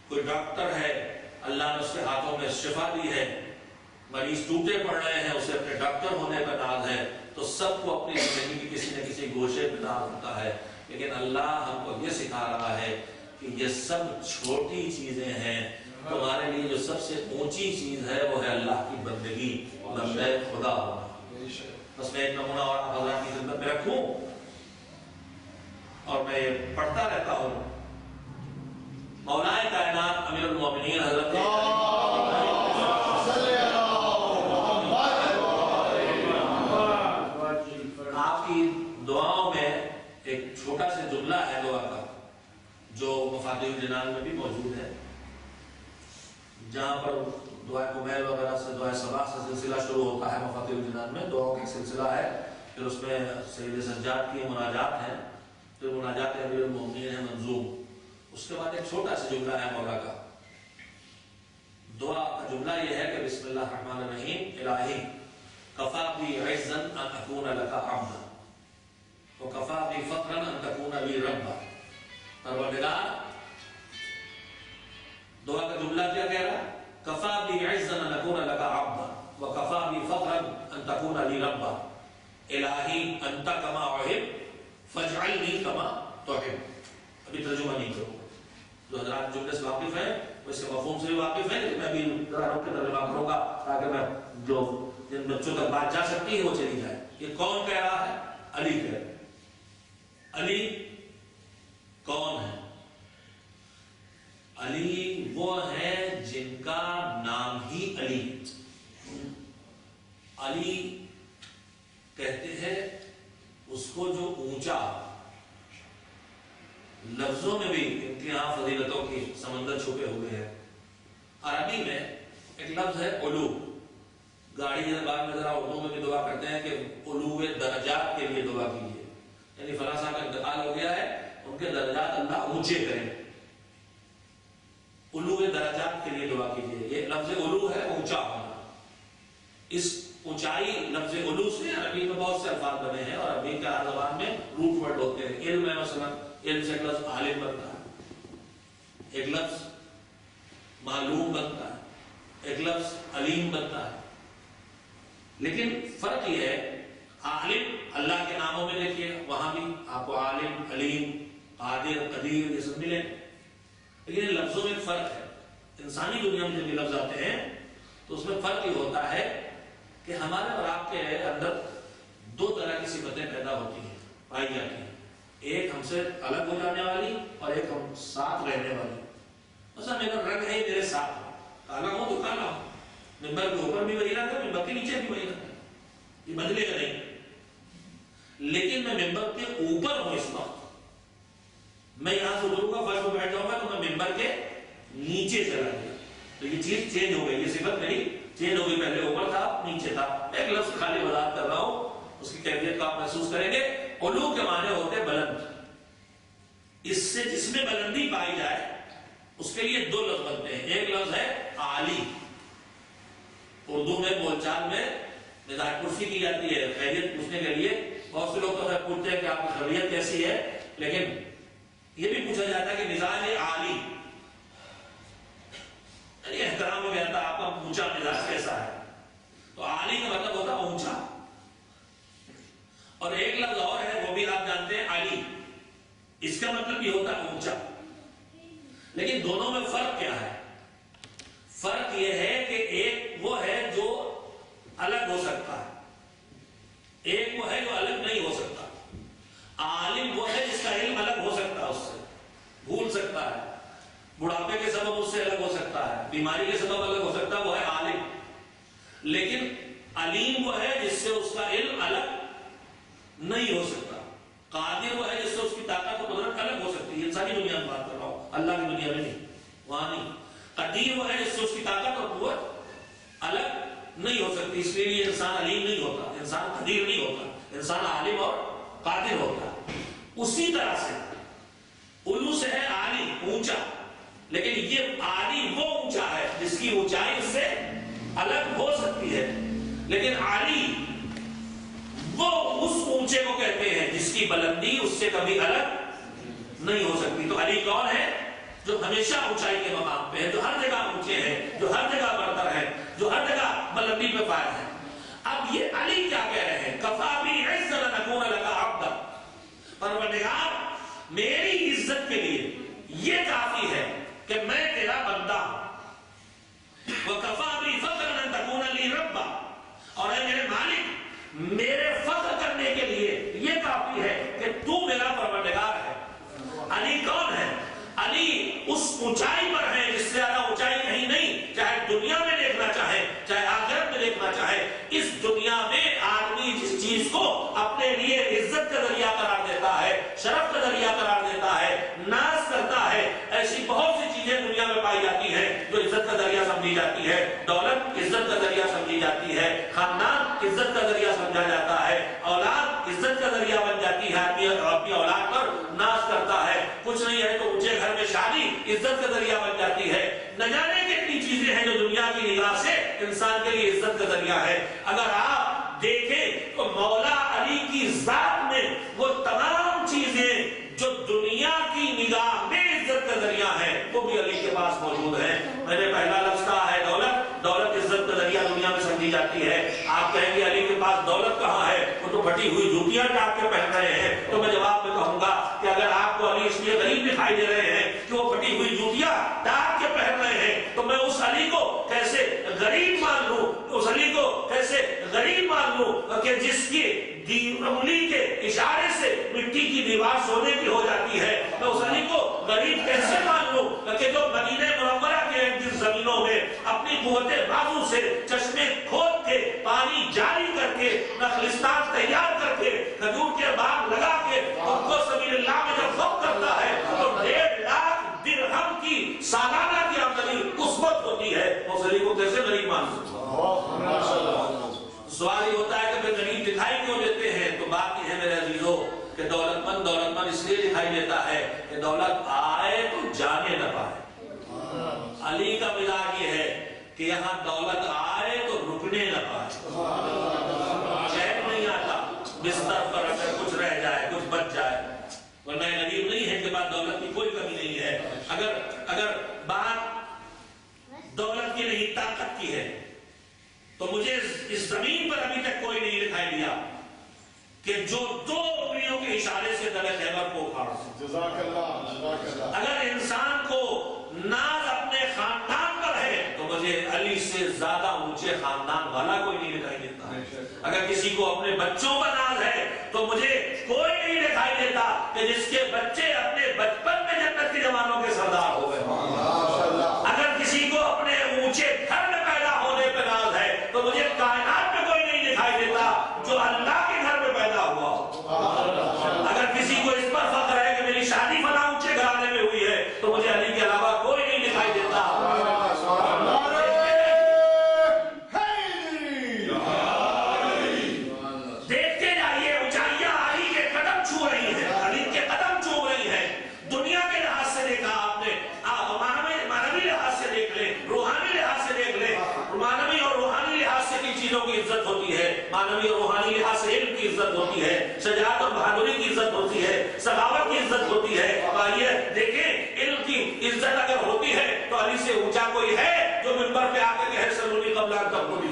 کوئی ڈاکٹر ہے، اللہ نے اس کے ہاتھوں میں شفا دی ہے، مریض ٹوٹے پڑ رہے ہیں، اسے اپنے ڈاکٹر ہونے پہ ناز ہے۔ تو سب کو اپنی زندگی کی کسی نہ کسی گوشے پہ ناز ہوتا ہے، لیکن اللہ ہم کو یہ سکھا رہا ہے کہ یہ سب چھوٹی چیزیں ہیں، تمہارے لیے جو سب سے اونچی چیز ہے وہ ہے اللہ کی بندگی، بندہ خدا ہونا۔ بس میں ایک نمونہ اور حضرات کی خدمت میں رکھوں، اور میں یہ پڑھتا رہتا ہوں۔ مولا کائنات امیر المومنین حضرت جو مفاتیح الجنان میں بھی موجود ہے، جہاں پر دعائے کمیل وغیرہ سے، دعائے صباح سے سلسلہ شروع ہوتا ہے۔ مفاتیح الجنان میں دعاؤں کا سلسلہ ہے، پھر اس میں سید سجاد کی مناجات ہیں، پھر مناجات امیر المومنین ہے منظوم، اس کے بعد ایک چھوٹا سا جملہ ہے مولا کا۔ دعا کا جملہ یہ ہے کہ بسم اللہ الرحمن الرحیم، الہی کفا بی عزا ان اکون لک عبدا وکفا بی فخرا ان تکون لی ربا۔ پروردگار، دعا کا جملہ کیا کہہ رہا ہے؟ کفا بی عزا ان اکون لک عبدا وکفا بی فخرا ان تکون لی ربا الہی انت کما احب فاجعلنی کما تحب۔ ابھی ترجمہ نہیں کروں، جو حضرات جملے سے واقف ہیں وہ اس کے مفہوم سے بھی واقف ہیں، لیکن میں بھی ذرا روک کے ترجمہ کروں گا تاکہ میں جو جن بچوں تک بات جا سکتی ہے وہ چلی جائے۔ یہ کون کہہ رہا ہے؟ علی کہہ رہا ہے۔ علی کون ہے؟ علی وہ ہے جن کا نام ہی علی۔ علی کہتے ہیں اس کو جو اونچا، لفظوں میں بھی ان کے یہاں فضیلتوں کی سمندر چھپے ہوئے ہیں۔ عربی میں ایک لفظ ہے علو، گاڑی کے بعد میں ذرا اردو میں بھی دعا کرتے ہیں کہ علو درجات کے لیے دعا کیجیے، یعنی فلاں صاحب کا انتقال ہو گیا ہے، ان کے درجات اللہ اونچے کریں، علو درجات کے لیے دعا کیجیے۔ یہ لفظ علو ہے، اونچا ہونا۔ اس اونچائی لفظ علو سے عربی میں بہت سے الفاظ بنے ہیں، اور عربی کے ہر زبان میں روٹ ورڈ ہوتے ہیں۔ علم ہے، مثلا علم سے ایک لفظ عالم بنتا ہے، ایک لفظ معلوم بنتا ہے، ایک لفظ علیم بنتا ہے۔ لیکن فرق یہ ہے، عالم اللہ کے ناموں میں دیکھیے وہاں بھی آپ کو عالم، علیم، قادر، قدیر یہ سب ملیں، لیکن ان لفظوں میں ایک فرق ہے۔ انسانی دنیا میں جب یہ لفظ آتے ہیں تو اس میں فرق یہ ہوتا ہے کہ ہمارے اور آپ کے اندر دو طرح کی صفتیں پیدا ہوتی ہیں، پائی جاتی ہیں، ایک ہم سے الگ ہو جانے والی اور ایک ہم ساتھ رہنے والی۔ مثلا میرا رنگ ہے میرے ساتھ، کالا ہوں تو کالا ہوں، ممبر کے اوپر بھی وہی رنگ ہے، ممبر کے نیچے بھی وہی رنگ ہے، یہ بدلے گا نہیں۔ لیکن میں ممبر کے اوپر ہوں اس وقت، میں یہاں سے اٹھوں گا، فرش پہ بیٹھ جاؤں گا تو میں ممبر کے نیچے چلا گیا، تو یہ چیز چینج ہو گئی، یہ صفت میری چینج ہو گئی، پہلے اوپر تھا نیچے تھا۔ ایک لفظ خالی وضاحت کر رہا ہوں، اس کی کیفیت کو آپ محسوس کریں گے۔ علو کے معنی ہوتے بلند، اس سے جس میں بلندی پائی جائے اس کے لیے دو لفظ بنتے ہیں۔ ایک لفظ ہے عالی، اردو میں بول چال میں مزاح پرسی کی جاتی ہے خیریت پوچھنے کے لیے۔ بہت سے لوگ تو پوچھتے ہیں کہ آپ کی خیریت کیسی ہے، لیکن یہ بھی پوچھا جاتا ہے کہ مزاج عالی، یعنی احترام میں کہتا ہے آپ کا اونچا مزاج کیسا ہے، تو عالی کا مطلب ہوتا ہے اونچا۔ اور ایک لفظ اور ہے، وہ بھی آپ جانتے ہیں، علی، اس کا مطلب بھی ہوتا ہے اونچا۔ لیکن دونوں میں فرق کیا ہے؟ فرق یہ ہے کہ ایک وہ ہے جو الگ ہو سکتا ہے، ایک وہ ہے جو الگ نہیں ہو سکتا۔ عالم وہ ہے جس کا علم الگ ہو سکتا ہے، اس سے بھول سکتا ہے، بڑھاپے کے سبب اس سے الگ ہو سکتا ہے، بیماری کے سبب الگ ہو سکتا ہے، وہ ہے عالم۔ لیکن علیم وہ ہے جس سے اس کا علم الگ نہیں ہو سکتا۔ قادر وہ ہے جس سے اس کی طاقت و قدرت الگ ہو سکتی ہے، انسانی دنیا میں بات کر رہا ہوں، اللہ کی دنیا میں نہیں، وہاں نہیں۔ قدیر وہ ہے جس سے اس کی طاقت اور قوت الگ نہیں ہو سکتی، اس لیے انسان علیم نہیں ہوتا، انسان قدیر نہیں ہوتا، انسان عالم اور قادر ہوتا۔ اسی طرح سے علو سے ہے عالی، اونچا، لیکن یہ عالی وہ اونچا ہے جس کی اونچائی اس سے الگ ہو سکتی ہے، لیکن عالی وہ اس اونچے کو کہتے ہیں جس کی بلندی اس سے کبھی الگ نہیں ہو سکتی۔ تو علی کون ہے؟ جو ہمیشہ اونچائی کے مقام پہ ہے، جو ہر جگہ اونچے ہیں، جو ہر جگہ برتر ہے، جو ہر جگہ بلندی پہ فائز ہے۔ اب یہ علی کیا کہہ رہے ہیں؟ کفا بی عزا ان اکون لک عبدا، پروردگار میری عزت کے لیے یہ کافی ہے کہ میں تیرا بندہ ہوں، وکفا بی فخرا ان تکون لی ربا، اور اے میرے مالک میرے فخر کرنے کے لیے یہ کافی ہے کہ تو میرا پروردگار ہے۔ علی کون ہے؟ علی اس اونچائی پر ہے جس سے زیادہ اونچائی کہیں نہیں، چاہے دنیا میں دیکھنا چاہے چاہے آخرت میں دیکھنا چاہے۔ اس دنیا میں آدمی جس چیز کو اپنے لیے عزت کا ذریعہ قرار دیتا ہے، شرف کا ذریعہ قرار دیتا ہے، ناز کرتا ہے، ہے. اولاد عزت کا ذریعہ بن جاتی ہے. اپنی اولاد پر ناز کرتا ہے. کچھ نہیں ہے تو اونچے گھر میں شادی عزت کا ذریعہ بن جاتی ہے. نہ جانے کتنی چیزیں ہیں جو دنیا کی نگاہ سے انسان کے لیے عزت کا ذریعہ ہے. اگر آپ دیکھیں تو مولا علی کی ذات میں وہ تمام چیزیں جو دنیا کی نگاہ میں عزت کا ذریعہ ہے وہ بھی علی کے پاس موجود ہیں. میں نے پہلا لفظ کہا ہے دولت. دولت عزت کا ذریعہ دنیا میں سمجھی جاتی ہے. آپ کہیں گے علی کے پاس دولت کہاں ہے, وہ تو پھٹی ہوئی جوتیاں ٹاپ کے پہن رہے ہیں. تو میں جواب میں کہوں گا کہ اگر آپ کو علی اس لیے غریب دکھائی دے رہے ہیں کہ وہ پھٹی ہوئی جوتیاں ٹاپ کے پہن رہے ہیں, تو میں اس علی کو کیسے غریب مان لوں, اس علی کو کیسے غریب مان لوں کہ جس کی انگلی کے اشارے سے مٹی کی دیوار سونے کی ہو جاتی ہے. میں اس علی کو غریب کیسے مان لوں کہ جو مدینہ منورہ کے جس زمینوں میں اپنی قوت بازو سے چشمے کھود کے پانی جاری کر کے نخلستان تیار کر کے کھجور کے باغ لگا کے ان کو سبیل اللہ میں جب وقف کرتا ہے تو 1.5 لاکھ درہم کی سالانہ کی آمدنی اس وقت ہوتی ہے. اس علی کو کیسے غریب مان لوں؟ سوال یہ ہوتا ہے کہ پھر غریب دکھائی کیوں دیتے ہیں؟ تو بات یہ ہے میرے عزیزوں کہ دولت مند اس لیے دکھائی دیتا ہے کہ دولت آئے تو جانے نہ پائے. علی کا مزاج یہ ہے کہ یہاں دولت آئے تو رکنے نہ پائے. چین نہیں آتا بستر پر اگر کچھ رہ جائے, کچھ بچ جائے. ورنہ غریب نہیں ہے کہ بعد دولت کی کوئی کمی نہیں ہے. اگر بات دولت کی نہیں طاقت کی ہے تو مجھے اس زمین پر ابھی تک کوئی نہیں دکھائی دیا کہ جو 2 انگلیوں کے اشارے سے دل خیبر کو اکھاڑ سکے. جزاک اللہ. اگر انسان کو ناز اپنے خاندان پر ہے تو مجھے علی سے زیادہ اونچے خاندان والا کوئی نہیں دکھائی دیتا. اگر کسی کو اپنے بچوں پر ناز ہے تو مجھے کوئی نہیں دکھائی دیتا کہ جس کے بچے اپنے بچپن میں جنت کے جوانوں کے سردار ہو گئے. اگر کسی کو اپنے اونچے گھر میں پیدا ہونے پہ ناز ہے تو مجھے کائنات میں کوئی نہیں دکھائی دیتا جو اللہ کے گھر میں پیدا ہوا. اگر کسی کو اس پر فخر ہے کہ میری شادی فلاں اونچے گھرانے میں ہوئی ہے تو مجھے علی کے علاوہ کوئی نہیں دکھائی دیتا. دیکھتے جائیے اونچائیاں علی کے قدم چھو رہی ہیں, علی کے قدم چھو رہی ہیں. دنیا کے لحاظ سے دیکھا آپ نے, معنوی لحاظ سے دیکھ لیں, روحانی لحاظ سے دیکھ لیں. معنوی اور روحانی لحاظ سے کی چیزوں کی عزت ہوتی ہے. معنوی اور روحانی لحاظ سے علم کی عزت ہوتی ہے, شجاعت اور بہادری کی عزت ہوتی ہے, سخاوت کی عزت ہوتی ہے. آئیے دیکھیں علم کی عزت اگر ہوتی ہے تو علی سے اونچا کوئی ہے جو منبر پہ آ کے کہے سلونی قبل ان تب کو بھی.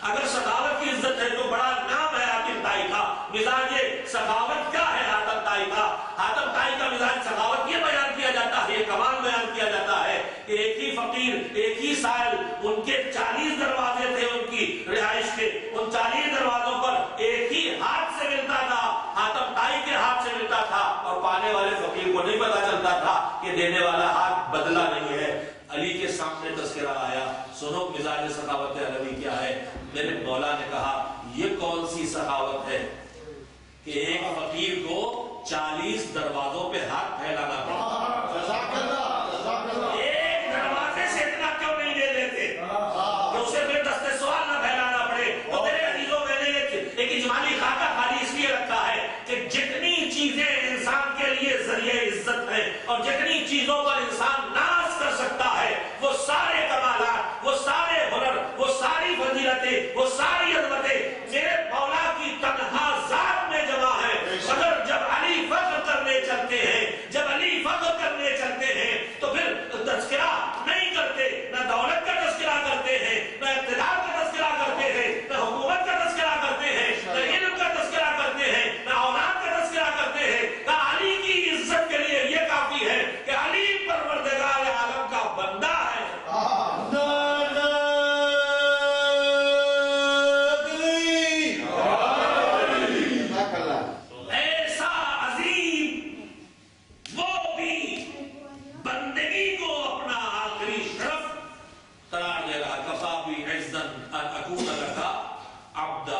اگر سخاوت کی عزت ہے تو بڑا نام ہے حاتم طائی کا. مزاج سخاوت کیا ہے حاتم طائی کا؟ حاتم طائی کا مزاج سخاوت یہ بیان کیا جاتا ہے, یہ کمال بیان کیا جاتا ہے کہ ایک ہی فقیر, ایک ہی سائل, ان کے 40 دروازے تھے ان کی رہائش کے. ان 40 دروازوں پر ایک ہی ہاتھ سے ملتا تھا, حاتم طائی کے ہاتھ سے ملتا تھا, اور پانے والے فقیر کو نہیں پتا چلتا تھا کہ دینے والا ہاتھ بدلا نہیں ہے. علی کے سامنے تذکرہ آیا, سنو مزاج سخاوت علی کیا ہے. میرے مولا نے کہا یہ کون سی سخاوت ہے کہ ایک فقیر کو 40 دروازوں پہ ہاتھ پھیلانا پڑا. ایک دروازے سے اتنا کیوں نہیں دے دیتے کہ اسے پھر دستے سوال نہ پھیلانا پڑے. تو میرے عزیزوں میں نے ایک اجمالی خاکہ خالی اس لیے رکھا ہے کہ جتنی چیزیں انسان کے لیے ذریعہ عزت ہیں اور جتنی چیزوں پر انسان ناز کر سکتا ہے وہ سارے کمالات, وہ سارے ہنر, وہ ساری فضیلتیں, وہ ساری عظمتیں میرے مولا کی تنہا ذات میں جمع ہے. مگر جب علی فخر کرنے چلتے ہیں, جب علی فخر کرنے چلتے ہیں تو پھر تذکرہ نہیں کرتے, نہ دولت کا تذکرہ کرتے ہیں, نہ اقتدار کا تذکرہ کرتے ہیں, نہ حکومت کا تذکرہ کرتے ہیں, نہ علم کا تذکرہ کرتے ہیں, نہ اولاد کا تذکرہ کرتے ہیں. نہ علی کی عزت کے لیے یہ کافی ہے کہ علی پروردگار عالم کا بندہ ہے. ایسا عظیم وہ بھی بندگی کو اپنا آخری شرف قرار دے رہا. کفا بھی عزت اکون لکا عبدا,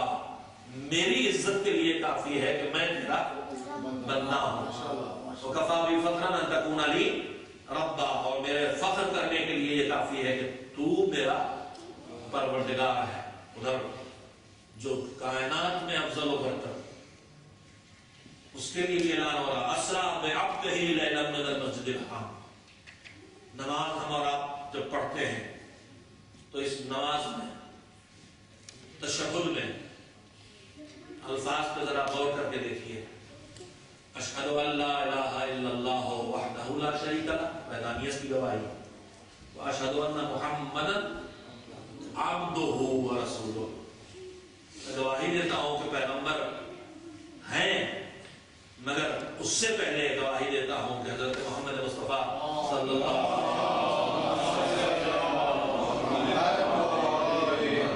میری عزت کے لیے کافی ہے کہ میں تیرا بندہ ہوں. کفا بھی فخرا ان تکون لی ربا, اور میرے فخر کرنے کے لیے یہ کافی ہے کہ تو میرا پروردگار ہے. ادھر جو کائنات میں افضل و برتر، اس کے لیے بھی اعلان ہو رہا اسرا بعبدہ لیلا من المسجد الحرام۔ نماز ہم اور آپ جب پڑھتے ہیں تو اس نماز میں تشہد میں الفاظ پہ ذرا غور کر کے دیکھیے، اشہد ان لا الہ الا اللہ وحدہ لا شریک لہ، وحدانیت کی گواہی، واشہد ان محمدا عبدہ ورسولہ، میں گواہی دیتا ہوں کہ پیغمبر ہیں، مگر اس سے پہلے گواہی دیتا ہوں کہ حضرت محمد مصطفیٰ صلی اللہ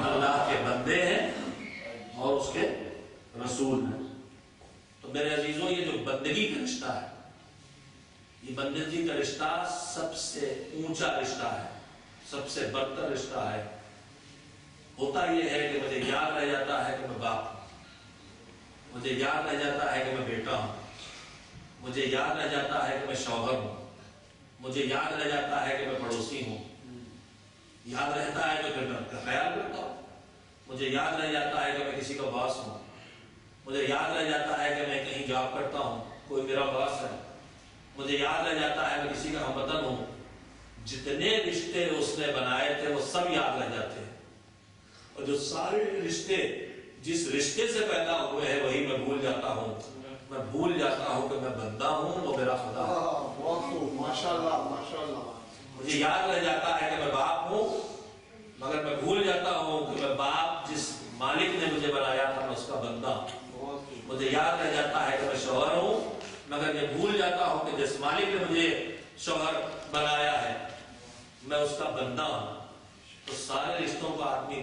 اللہ کے بندے ہیں اور اس کے رسول ہیں۔ تو میرے عزیزوں، یہ جو بندگی کا رشتہ ہے، یہ بندگی کا رشتہ سب سے اونچا رشتہ ہے، سب سے برتر رشتہ ہے۔ ہوتا یہ ہے کہ مجھے یاد رہ جاتا ہے کہ میں باپ ہوں، مجھے یاد رہ جاتا ہے کہ میں بیٹا ہوں، مجھے یاد رہ جاتا ہے کہ میں شوہر ہوں، مجھے یاد رہ جاتا ہے کہ میں پڑوسی ہوں، یاد رہتا ہے کہ پھر میں ان کا خیال کرتا ہوں، مجھے یاد رہ جاتا ہے کہ میں کسی کا باس ہوں، مجھے یاد رہ جاتا ہے کہ میں کہیں جاب کرتا ہوں، کوئی میرا باس ہے، مجھے یاد رہ جاتا ہے کہ کسی کا ہم وطن ہوں۔ جتنے رشتے اس نے بنائے تھے وہ سب یاد رہ جاتے ہیں، اور جو سارے رشتے جس رشتے سے پیدا ہوئے ہیں وہی میں بھول جاتا ہوں، میں بھول جاتا ہوں کہ میں بندہ ہوں، وہ میرا خدا ہے۔
ماشاءاللہ ماشاءاللہ۔
مجھے یاد رہ جاتا ہے کہ میں باپ ہوں، مگر میں بھول جاتا ہوں کہ میں باپ جس مالک نے مجھے بنایا تھا میں اس کا بندہ ہوں۔ مجھے یاد رہ جاتا ہے کہ میں شوہر ہوں، مگر یہ بھول جاتا ہوں کہ جس مالک نے مجھے شوہر بنایا ہے میں اس کا بندہ ہوں۔ تو سارے رشتوں کو آدمی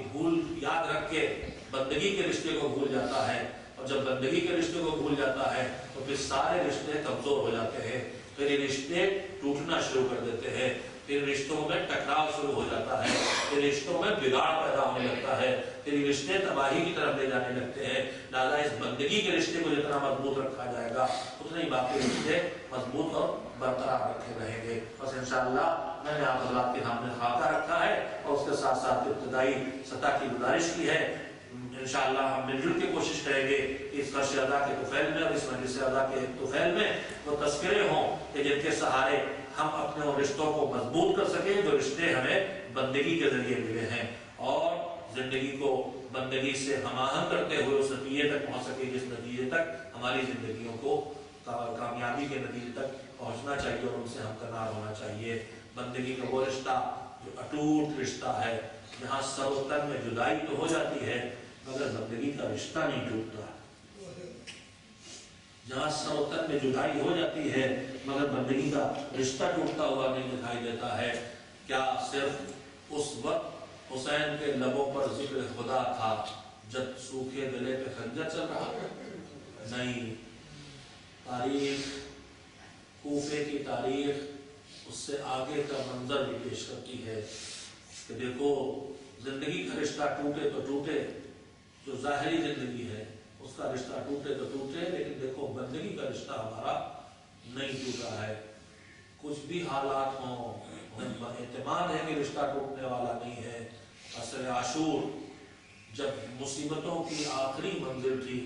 یاد رکھ کے بندگی کے رشتے کو بھول جاتا ہے، اور جب بندگی کے رشتے کو بھول جاتا ہے تو پھر سارے رشتے کمزور ہو جاتے ہیں، پھر یہ رشتے ٹوٹنا شروع کر دیتے ہیں، پھر رشتوں میں ٹکراؤ شروع ہو جاتا ہے، پھر رشتوں میں بگاڑ پیدا ہونے لگتا ہے، پھر یہ رشتے تباہی کی طرف لے جانے لگتے ہیں۔ لہٰذا اس بندگی کے رشتے کو جتنا مضبوط رکھا جائے گا اتنے ہی باقی رشتے مضبوط اور برقرار رکھے رہیں گے۔ بس انشاءاللہ میں نے آپ حضرات کے سامنے خاکہ رکھا ہے اور اس کے ساتھ ساتھ ابتدائی سطح کی گزارش کی ہے۔ انشاءاللہ ہم مل جل کے کوشش کریں گے کہ اس خرش ادا کے طفیل میں اور اس مجلس ادا کے طفیل میں وہ تذکرے ہوں کہ جن کے سہارے ہم اپنے ان رشتوں کو مضبوط کر سکیں جو رشتے ہمیں بندگی کے ذریعے ملے ہیں، اور زندگی کو بندگی سے ہم آہنگ کرتے ہوئے اس نتیجے تک پہنچ سکے جس نتیجے تک ہماری زندگیوں کو کامیابی کے نتیجے تک پہنچنا چاہیے اور ان سے ہمکنار ہونا چاہیے۔ بندگی کا وہ رشتہ جو اٹوٹ رشتہ ہے، جہاں سر و تن میں جدائی تو ہو جاتی ہے مگر بندگی کا رشتہ نہیں ٹوٹتا، جہاں سر و تن میں جدائی ہو جاتی ہے مگر بندگی کا رشتہ ٹوٹتا ہوا نہیں دکھائی دیتا ہے۔ کیا صرف اس وقت حسین کے لبوں پر ذکر خدا تھا جب سوکھے گلے پہ خنجر چل رہا تھا؟ نہیں، تاریخ کوفے کی تاریخ اس سے آگے کا منظر بھی پیش کرتی ہے کہ دیکھو زندگی کا رشتہ ٹوٹے تو ٹوٹے، جو ظاہری زندگی ہے اس کا رشتہ ٹوٹے تو ٹوٹے، لیکن دیکھو بندگی کا رشتہ ہمارا نہیں ٹوٹا ہے۔ کچھ بھی حالات ہوں، اعتماد ہے کہ رشتہ ٹوٹنے والا نہیں ہے۔ عصر عاشور جب مصیبتوں کی آخری منزل تھی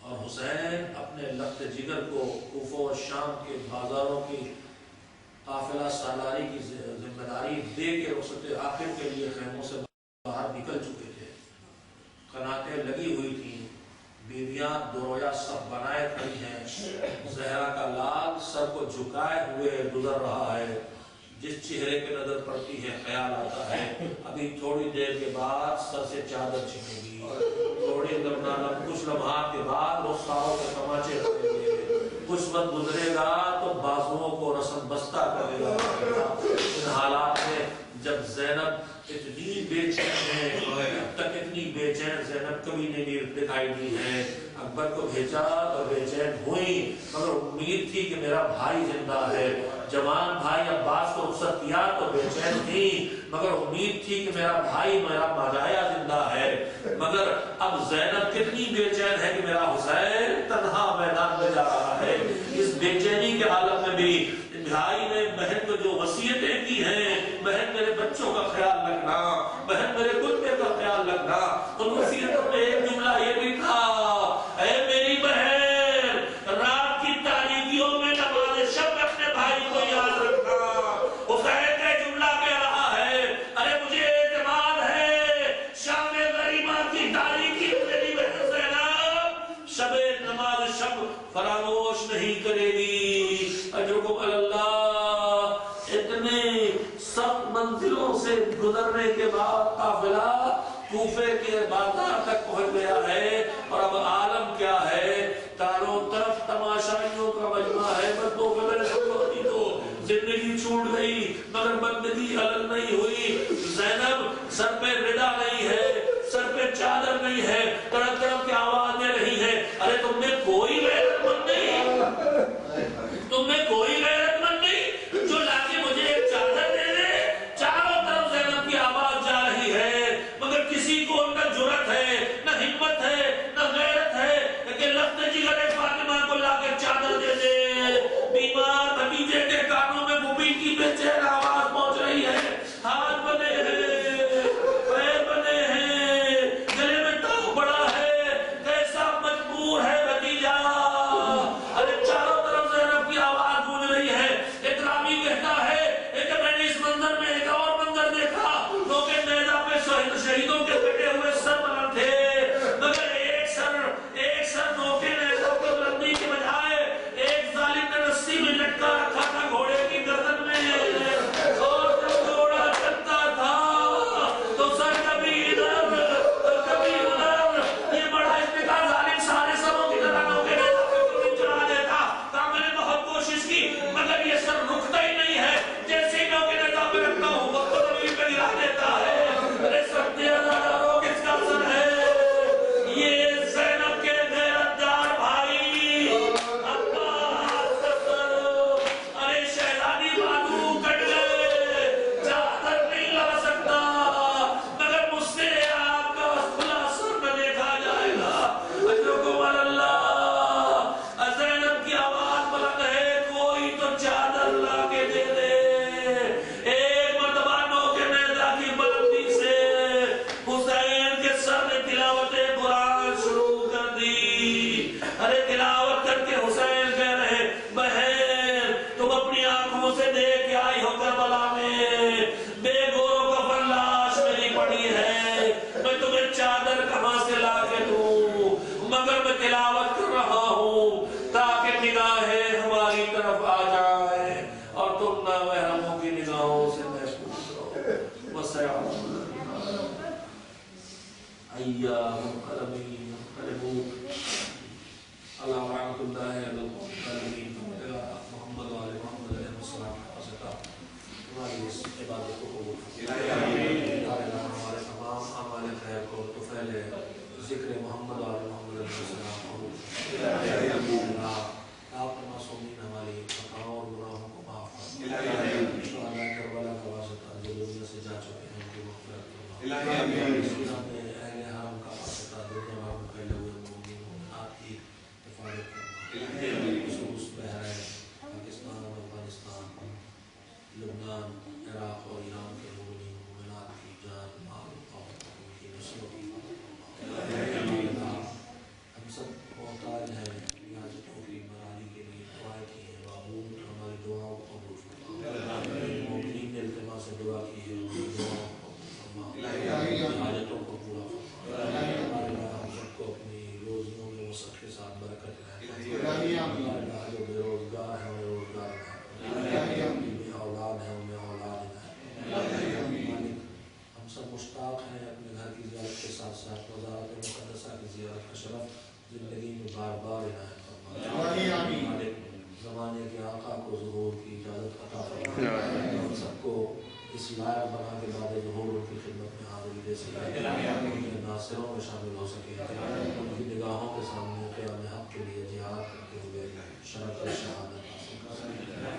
اور حسین اپنے لخت جگر کو کوفہ و شام کے بازاروں کی قافلہ سالاری کی ذمہ داری دے کے رخصت آخر کے لیے خیموں سے باہر نکل چکے تھے، قناتیں لگی ہوئی تھیں، بیویاں دو رویا سب بنائے کھڑی ہیں، زہرا کا لال سر کو جھکائے ہوئے گزر رہا ہے، جس چہرے پہ نظر پڑتی ہے خیال آتا ہے ابھی تھوڑی دیر کے بعد سر سے چادر چھنے گی، تھوڑی کچھ لمحات کے بعد رخساروں کے تماچے پڑیں گے، کچھ وقت گزرے گا تو بازوؤں کو رسم بستہ کرے گا۔ ان حالات میں جب زینب اتنی بے چین ہے، اب تک اتنی بے چین زینب کبھی نہیں دکھائی دی ہے، اکبر کو بھیجا اور بے چین ہوئی مگر امید تھی کہ میرا بھائی زندہ ہے، جوان بھائی عباس کو رخصت کیا تو بے چین تھی مگر امید تھی کہ میرا بھائی میرا ماجایا زندہ ہے، مگر اب زینب کتنی بے چین ہے کہ میرا حسین تنہا میدان میں جا رہا ہے۔ اس بے چینی کے حالت میں بھی بھائی نے بہن کو جو وصیتیں کی ہیں، بہن میرے بچوں کا خیال رکھنا، بہن میرے کتے کا خیال رکھنا، ان وصیتوں میں ایک اجرکم علی اللہ. اتنے سخت منزلوں سے گزرنے کے بعد قافلہ کوفے کے بازار تک پہنچ گیا ہے اور اب عالم کیا ہے؟ چاروں طرف تماشائیوں کا مجمع ہے. بندوں کے میرے سمجھوتی تو زندگی چھوٹ گئی مگر بندگی الگ نہیں ہوئی. زینب سر پہ ردا نہیں ہے, سر پہ چادر نہیں ہے, تڑپ تڑپ کی آواز دے رہی ہے. ارے تم میں کوئی غیرت مند نہیں, تم میں کوئی غیرت مند نہیں جو لا کے مجھے ایک چادر دے دے. چاروں طرف زینب کی آواز جا رہی ہے مگر کسی کو نہ جرأت ہے, نہ ہمت ہے, نہ غیرت ہے کہ لفظ جگر فاطمہ کو لا کے چادر دے دے. بیمار بھتیجے کے کانوں میں مبین کی بے چین آواز پہنچ رہی ہے. ہاتھ بنے ہیں, پیر بنے ہیں, گلے میں تاؤ بڑا ہے, کیسا مجبور ہے بھتیجا. ارے چاروں طرف زینب کی آواز گونج رہی ہے. ایک راوی کہتا ہے کہ میں نے اس منظر میں ایک اور منظر دیکھا. لوگ نیزہ پہ شہیدوں کے کٹے ہوئے سر بنا تھے مگر ایک سر نوکے نیزہ پہ بلندی کے بجائے ایک ظالم نے رسی میں لٹکا رکھا تھا گھوڑے کی گردن میں. اور جب گھوڑا چلتا تھا تو سر کبھی ادھر کبھی ادھر. یہ بڑا اس نے کہا ظالم سارے سروں کی طرح نوکے نیزہ پہ کبھی چڑھا دیتا. کہا میں نے بہت کوشش کی مگر یہ سر رکتا ہی نہیں ہے. جیسے ہی نوکے نیزہ پہ رکھتا ہوں وقت تو زمین پہ گرا دیتا ہے. ارے سب ہزاروں کس کا سر ہے؟ یہ زینب کے غیرتدار بھائی عباس کا سر. ارے شہزادی بازو کٹ گئے, چادر نہیں لگا سکتا مگر مجھ سے آپ کا کھلا سر نہ دیکھا جائے گا. اجرکم علی اللہ. زینب کی آواز بلند ہے, کوئی تو چادر لا کے دے دے. ایک مرتبہ نوکے نیزہ کی بلندی سے حسین کے سر نے تلاوت قرآن شروع کر دی. ارے تلاوت کر کے حسین کہہ رہے بہن تم اپنی آنکھوں سے دیکھ کے آئی ہو کربلا میں بے گورو کفن لاش میری پڑی ہے. میں تمہیں چادر کہاں سے لا کے دوں مگر میں تلاوت کر رہا ہوں تاکہ نگاہیں ہماری طرف آ جائے اور تم نہ محرموں کی نگاہوں سے محفوظ رہو. وسیعلم ایام قلمین قلبوک اللہ رحمت اللہ علیہ قلمین محمد و آل محمد علیہ السلام وسلم. ہماری اس عبادت کو قبول ہمارے تمام اعمال خیر کو طفیل ذکر محمد و آل محمد علیہ السلام کو آپ معصومین ہماری خطاؤں اور گناہوں کو معاف فرمائیں. شہداء کربلا کا واسطہ جو دنیا سے جا چکے ہیں ان کی مغفرت فرمائیں. اہل حرم کا واسطہ دنیا بھر میں پھیلے ہوئے مومنین مومنات کی حفاظت فرمائیں. خصوص بحرین, پاکستان, افغانستان, لبنان, عراق اور ایران کے مومنین مومنات کی جان, مال, وقت ان کی نسلوں کی حفاظت فرمائیں. ہم سب محتاج ہیں حاجتوں کی بحالی کے لیے دعائیں کی ہیں. معبود ہماری دعاؤں کو قبول فرما. مومنین نے التماس سے دعا کی ہے, ان کی دعاؤں کو قبول فرما, حاجتوں کو پورا فرما. ہم سب کو اپنی روزیوں میں وسعت کے ساتھ برکت رہے. جو بے روزگار ہیں انہیں روزگار دیں, بے اولاد ہیں انہیں اولاد دیں. ہم سب مشتاق ہیں اپنے گھر کی زیارت کے ساتھ ساتھ وزارت مقدسہ کی زیارت کا شرف زندگی میں بار بار عنایت فرما. زمانے کے آقا کو ظہور کی اجازت عطا فرما. ہم سب کو اس لائق بنا کے بعد ظہور ان کی خدمت میں حاضری دے سکے, ان کے ناصروں میں شامل ہو سکے, ان کی نگاہوں کے سامنے قیام حق کے لیے جہاد کرتے ہوئے شرف شہادت حاصل کر سکے.